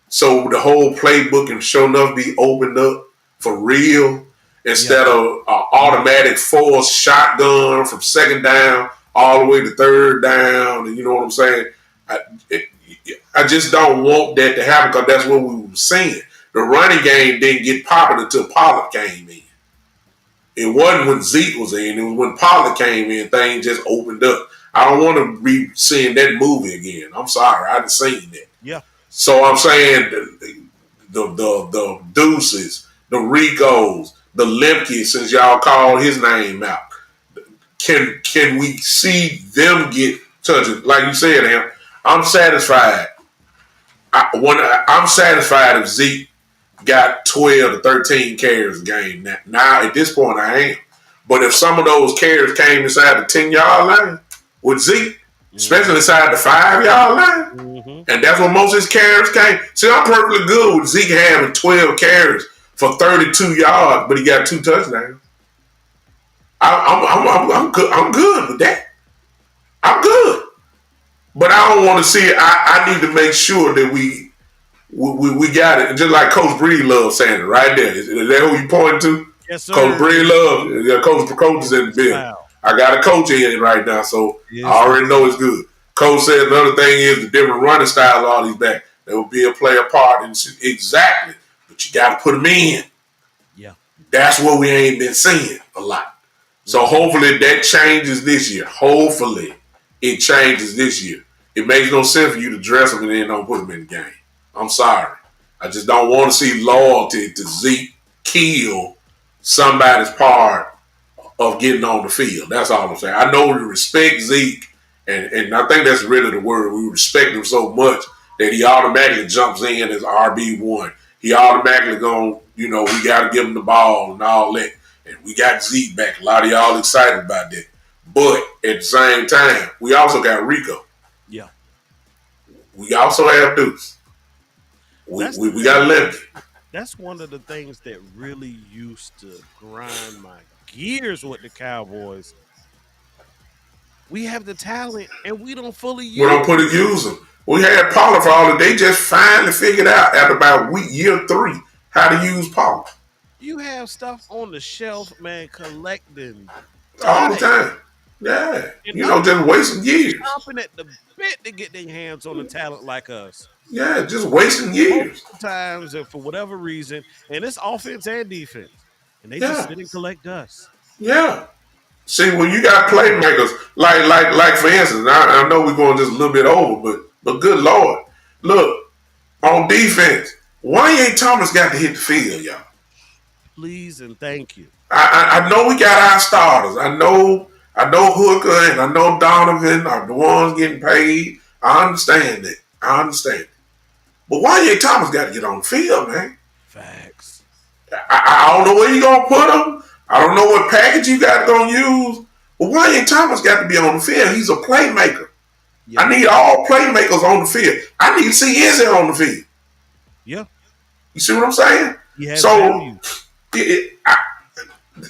So the whole playbook can sure enough be opened up for real instead of an automatic force shotgun from second down all the way to third down. And you know what I'm saying? I just don't want that to happen because that's what we were seeing. The running game didn't get popular until Pollard came in. It wasn't when Zeke was in. It was when Pollard came in, things just opened up. I don't want to be seeing that movie again. I'm sorry, I haven't seen that. Yeah. So I'm saying the Deuces, the Ricos, the Lemke, since y'all called his name out, can we see them get touches? Like you said, Am, I'm satisfied. I'm satisfied if Zeke got 12 to 13 carries a game. Now at this point, I am. But if some of those carries came inside the 10-yard line with Zeke, especially inside the 5-yard line, and that's when most of his carries came. See, I'm perfectly good with Zeke having 12 carries for 32 yards, but he got 2 touchdowns. I'm good. I'm good with that. I'm good. But I don't want to see it. I need to make sure that we got it. And just like Coach Breedlove saying it right there. Is that who you pointing to? Yes, sir. Coach Breedlove. Yeah, Coach is in the building. Wow. I got a coach in right now, so I already know it's good. Coach said another thing is the different running styles of all these backs. There will be a player part. Exactly. But you got to put them in. Yeah. That's what we ain't been seeing a lot. So hopefully that changes this year. Hopefully it changes this year. It makes no sense for you to dress them and then don't put them in the game. I'm sorry. I just don't want to see loyalty to Zeke kill somebody's part of getting on the field. That's all I'm saying. I know we respect Zeke, and I think that's really the word. We respect him so much that he automatically jumps in as RB1. He automatically we got to give him the ball and all that. And we got Zeke back. A lot of y'all excited about that. But at the same time, we also got Rico. Yeah. We also have Deuce. We got Lemke. That's one of the things that really used to grind my gears with the Cowboys. We have the talent, and we don't fully use. We don't use them. We had Pollard for all of they just finally figured out after about year 3 how to use Pollard. You have stuff on the shelf, man, collecting all the time. Yeah, and just wasting years. Chomping at the bit to get their hands on a talent like us. Yeah, just wasting years. Sometimes, and for whatever reason, and it's offense and defense, and they just sit and collect dust. Yeah. See, when you got playmakers like for instance, I know we're going just a little bit over, but good Lord, look on defense, Wanye Thomas got to hit the field, y'all. Please and thank you. I know we got our starters. I know Hooker and I know Donovan are the ones getting paid. I understand that. But Wanye Thomas got to get on the field, man. Facts. I don't know where you're going to put him. I don't know what package you got going to use. But Wanye Thomas got to be on the field. He's a playmaker. Yeah. I need all playmakers on the field. I need to see Izzy on the field. Yeah. You see what I'm saying? So,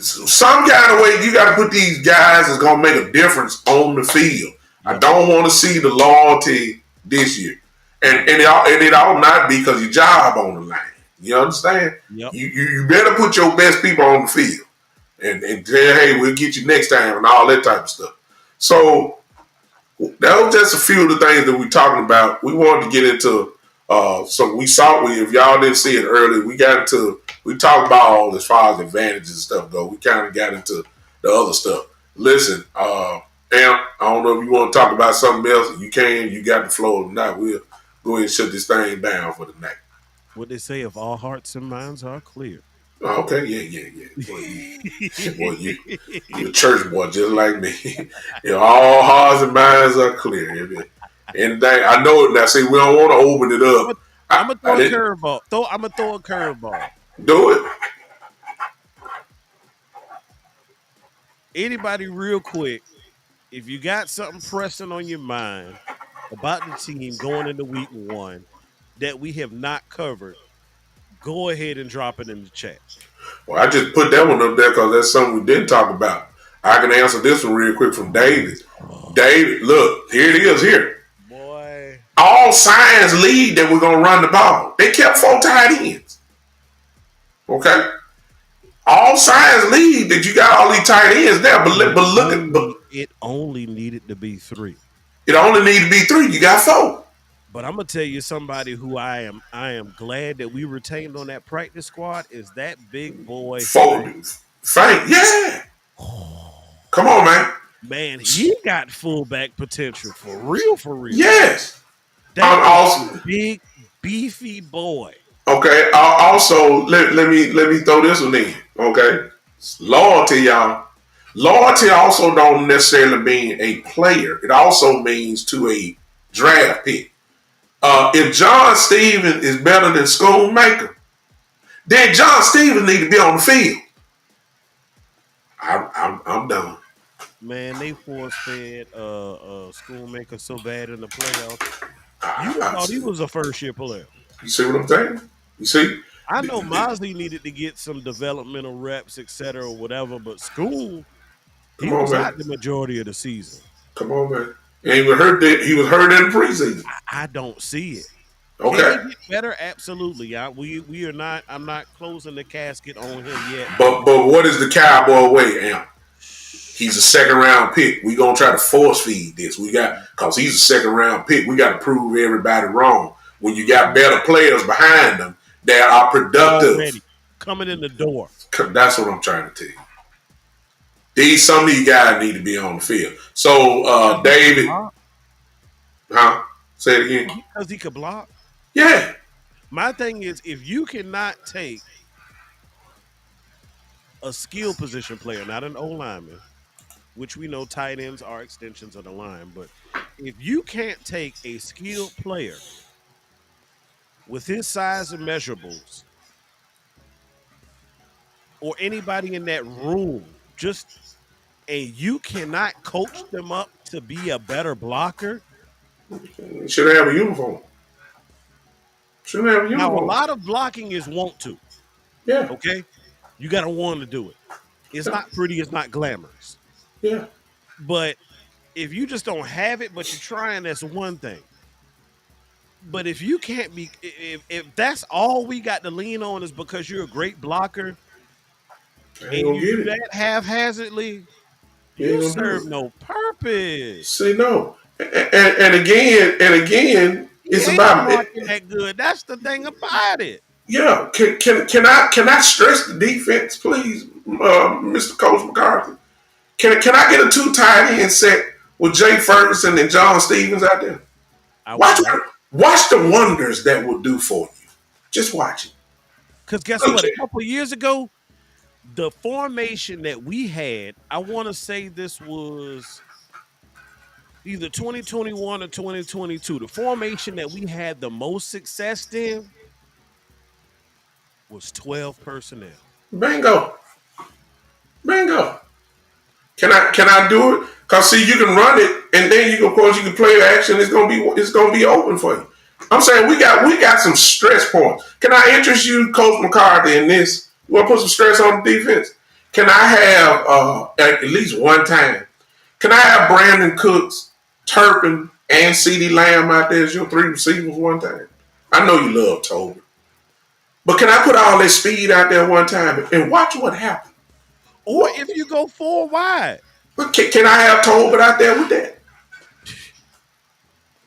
some kind of way you got to put these guys that's going to make a difference on the field. I Yep. don't want to see the loyalty this year. And it ought not be because your job on the line. You understand? Yep. You better put your best people on the field and tell, hey, we'll get you next time and all that type of stuff. So that was just a few of the things that we're talking about. We wanted to get into so if y'all didn't see it earlier, we talked about all as far as advantages and stuff go. We kind of got into the other stuff. Listen, Amp, I don't know if you want to talk about something else. You can, you got the floor. If not, we'll go ahead and shut this thing down for the night. What they say, if all hearts and minds are clear. Oh, okay, yeah. You a church boy just like me. All hearts and minds are clear. Anything I know it now. See, we don't want to open it up. I'm gonna I throw a didn't curveball. I'm gonna throw a curveball. do it. Anybody, real quick, if you got something pressing on your mind about the team going into week 1 that we have not covered, go ahead and drop it in the chat. Well, I just put that one up there because that's something we didn't talk about. I can answer this one real quick from David. David, look, here it is here. Boy. All signs lead that we're going to run the ball. They kept 4 tight ends. Okay? All signs lead that you got all these tight ends there. But look at it only needed to be 3. It only needed to be 3. You got 4. But I'm gonna tell you somebody who I am glad that we retained on that practice squad is that big boy. 4. Frank, yeah. Come on, man. Man, he got fullback potential for real, for real. Yes. That is a big, beefy boy. Okay. Also, let me throw this one in. Okay. Loyalty, y'all. Loyalty also don't necessarily mean a player. It also means to a draft pick. If John Stevens is better than Schoonmaker, then John Stevens need to be on the field. I'm done. Man, they force fed Schoonmaker so bad in the playoffs. You thought he was a first year player. You see what I'm saying? You see? I know Mosley needed to get some developmental reps, etc., or whatever, but Schoon, he was out the majority of the season. Come on, man. And he was hurt in the preseason. I don't see it. Okay. Can he get better? Absolutely. We are not. I'm not closing the casket on him yet. But what is the Cowboy way, Amp? He's a second round pick. We gonna try to force feed this. Cause he's a second round pick. We got to prove everybody wrong. When you got better players behind them that are productive, already coming in the door. That's what I'm trying to tell you. Some of these guys need to be on the field. So David, say it again. Because he could block. Yeah. My thing is, if you cannot take a skill position player, not an O lineman, which we know tight ends are extensions of the line, but if you can't take a skilled player with his size and measurables, or anybody in that room, and you cannot coach them up to be a better blocker, should have a uniform. Now, a lot of blocking is want to. Yeah. Okay? You got to want to do it. It's not pretty. It's not glamorous. Yeah. But if you just don't have it, but you're trying, that's one thing. But if you can't be, if that's all we got to lean on is because you're a great blocker and you do that haphazardly, you serve no purpose. See, no. And again, it's about that good. That's the thing about it. Yeah. Can I stress the defense, please, Mr. Coach McCarthy? Can I get a 2 tight end set with Jay Ferguson and John Stevens out there? Watch the wonders that will do for you. Just watch it. Because guess what? A couple of years ago, the formation that we had, I want to say this was either 2021 or 2022. The formation that we had the most success in was 12 personnel. Bingo. Can I do it? Cause see, you can run it, and then you can play action. It's gonna be open for you. I'm saying we got some stress points. Can I interest you, Coach McCarthy, in this? You want to put some stress on the defense? Can I have at least one time? Can I have Brandon Cooks Turpin, and CeeDee Lamb out there as your three receivers one time? I know you love Toby. But can I put all that speed out there one time and watch what happens? Or What? if you go four wide, But can I have Tolbert out there with that?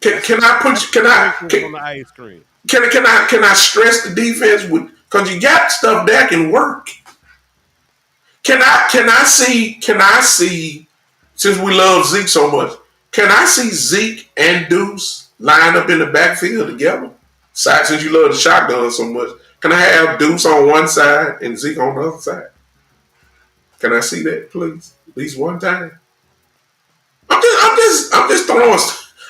that's Can I put that's can I sprinkles on the ice cream. can I stress the defense with because you got stuff that can work. Can I see since we love Zeke so much, can I see Zeke and Deuce line up in the backfield together? Since you love the shotgun so much, can I have Deuce on one side and Zeke on the other side? Can I see that, please? At least one time. I'm just throwing.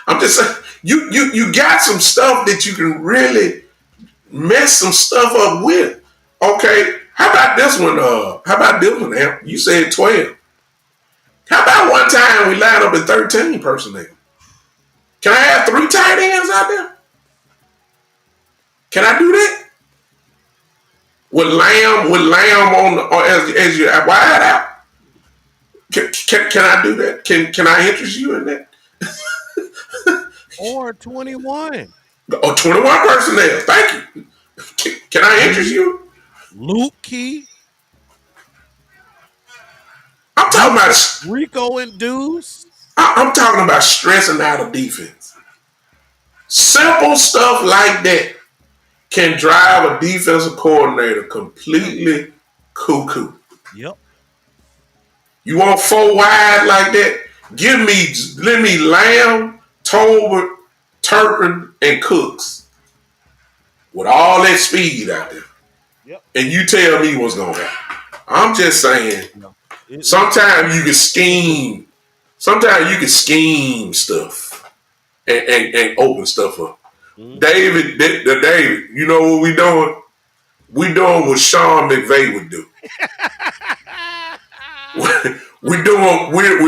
I'm just saying. You got some stuff that you can really mess some stuff up with. Okay, how about this one? How about this one? Amp? You said 12. How about one time we line up at 13 personnel? Can I have three tight ends out there? Can I do that? With Lamb on or as you wide out? Can I do that? Can I interest you in that? Or 21. Or 21 personnel. Thank you. Can I interest Luke, you? Luke Key, I'm talking Rico, about Rico and Deuce. I'm talking about stressing out a defense. Simple stuff like that can drive a defensive coordinator completely cuckoo. Yep. You want four wide like that? Let me Lamb, Tolbert, Turpin, and Cooks with all that speed out there. Yep. And you tell me what's gonna happen. I'm just saying, No. sometimes you can scheme. Sometimes you can scheme stuff and open stuff up. Mhm. David, you know what we doing? We doing what Sean McVay would do. We're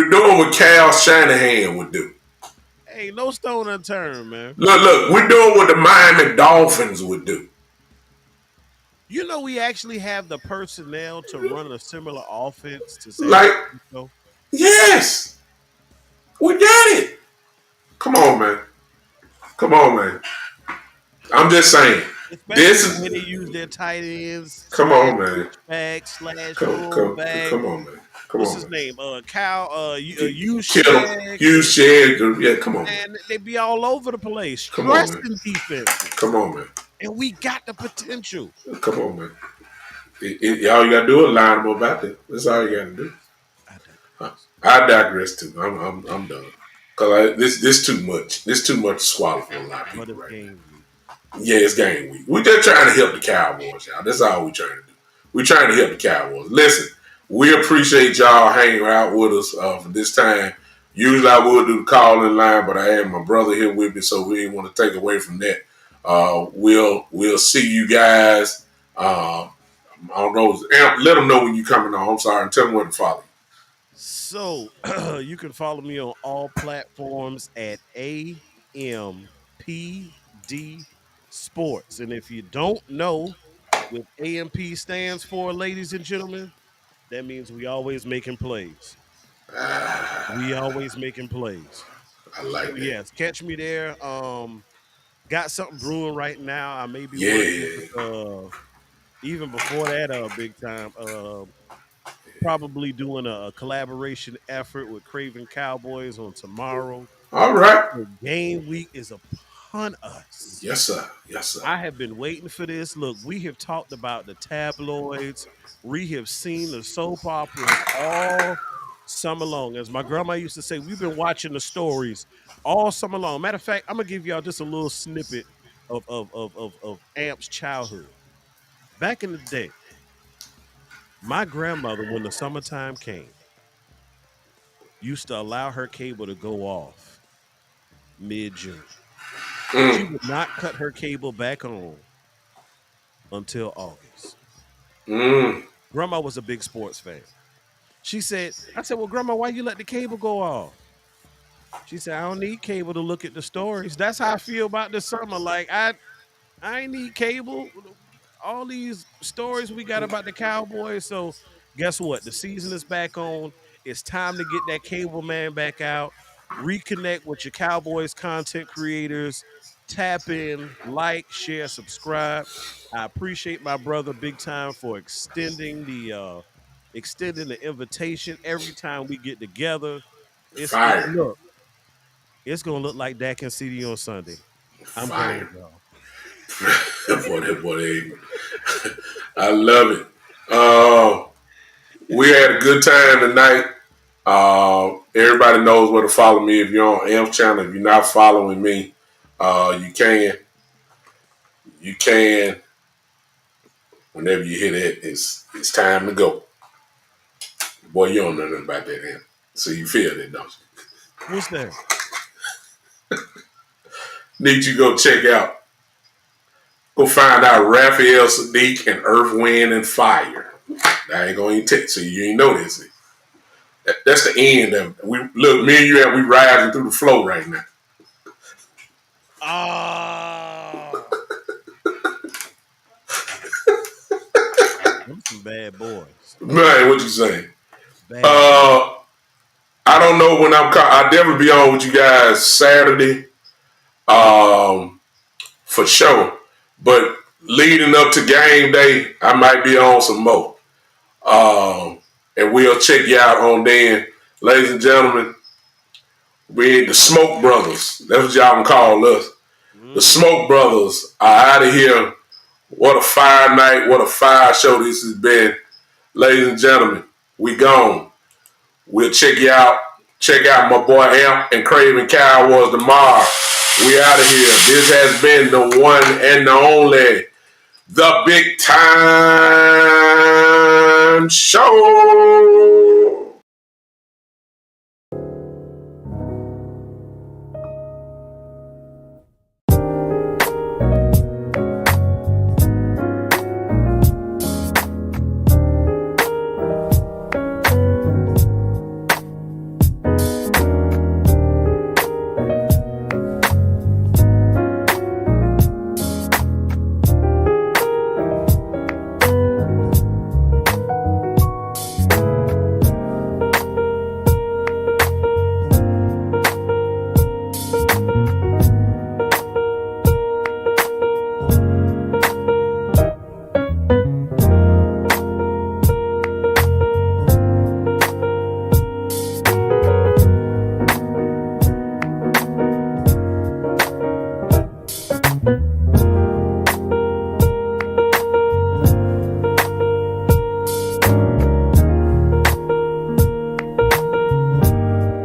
doing what Cal Shanahan would do. Hey, no stone unturned, man. Look, we're doing what the Miami Dolphins would do. You know, we actually have the personnel to run a similar offense to San Like, Francisco, yes, we got it. Come on, man. Come on, man. I'm just saying. especially This the way they is use their tight ends come slash on, man. switchback slash Come fullback. on, man. Come What's on, his man. name? Cal, U Kittle, Shag, huge shed. Yeah, come on, man. and they be all over the place, Come on, man. stressing defenses. Come on, man. And we got the potential. Come on, man. All you gotta do is line them up out there. That's all you gotta do. I digress. I digress too. I'm done. Cause this too much. This too much to swallow for a lot of But people it's right now. game week. Yeah, it's game week. We just trying to help the Cowboys, y'all. That's all we trying to do. We trying to help the Cowboys. Listen, we appreciate y'all hanging out with us for this time. Usually I would do the call in line, but I had my brother here with me, so we didn't want to take away from that. We'll see you guys. I don't know. Let them know when you coming on. I'm sorry. And tell them where to follow So you can follow me on all platforms at AMPD Sports. And if you don't know what AMP stands for, ladies and gentlemen, that means we always making plays. you. Ah, We always making plays. I So like that. yes, catch me there. Got something brewing right now. I may be working with Yeah. even before that big time. Probably doing a collaboration effort with Craven Cowboys on tomorrow. All right. The game week is upon us. Yes, sir. Yes, sir. I have been waiting for this. Look, we have talked about the tabloids. We have seen the soap operas all summer long. As my grandma used to say, we've been watching the stories all summer long. Matter of fact, I'm gonna give y'all just a little snippet of Amp's childhood. Back in the day, my grandmother, when the summertime came, used to allow her cable to go off mid-June. She Mm, would not cut her cable back on until August. mm. Grandma was a big sports fan. I said, well, Grandma, why you let the cable go off? She said, I don't need cable to look at the stories. That's how I feel about this summer. Like I ain't need cable. All these stories we got about the Cowboys. So guess what? The season is back on. It's time to get that cable man back out. reconnect with your Cowboys content creators, tap in, like, share, subscribe. I appreciate my brother big time for extending the invitation every time we get together. Fire. Look, it's gonna look like Dak and CD on Sunday. I'm gone, Fire. y'all. Boy, I love it. We had a good time tonight. Everybody knows where to follow me if you're on F channel. If you're not following me, you can. You can. Whenever you hit it, it's time to go. Boy, you don't know nothing about that, man. So you feel it, don't you? What's that? Need you go check out. Go find out Raphael Sadiq and Earth, Wind, and Fire. I ain't gonna even take so you ain't know this. That's the end of it. We look, me and you we rising through the flow right now. Ah, them some bad boys. Man, what you saying? Bad boys. Uh, I don't know when I'll definitely be on with you guys Saturday, for sure. But leading up to game day, I might be on some more. And we'll check you out on then. Ladies and gentlemen, we the Smoke Brothers. That's what y'all can call us. The Mm-hmm. Smoke Brothers are out of here. What a fire night. What a fire show this has been. Ladies and gentlemen, we gone. We'll check you out. Check out my boy Amp and Craven Cowboys tomorrow. We out of here. This has been the one and the only, the Big Time Show.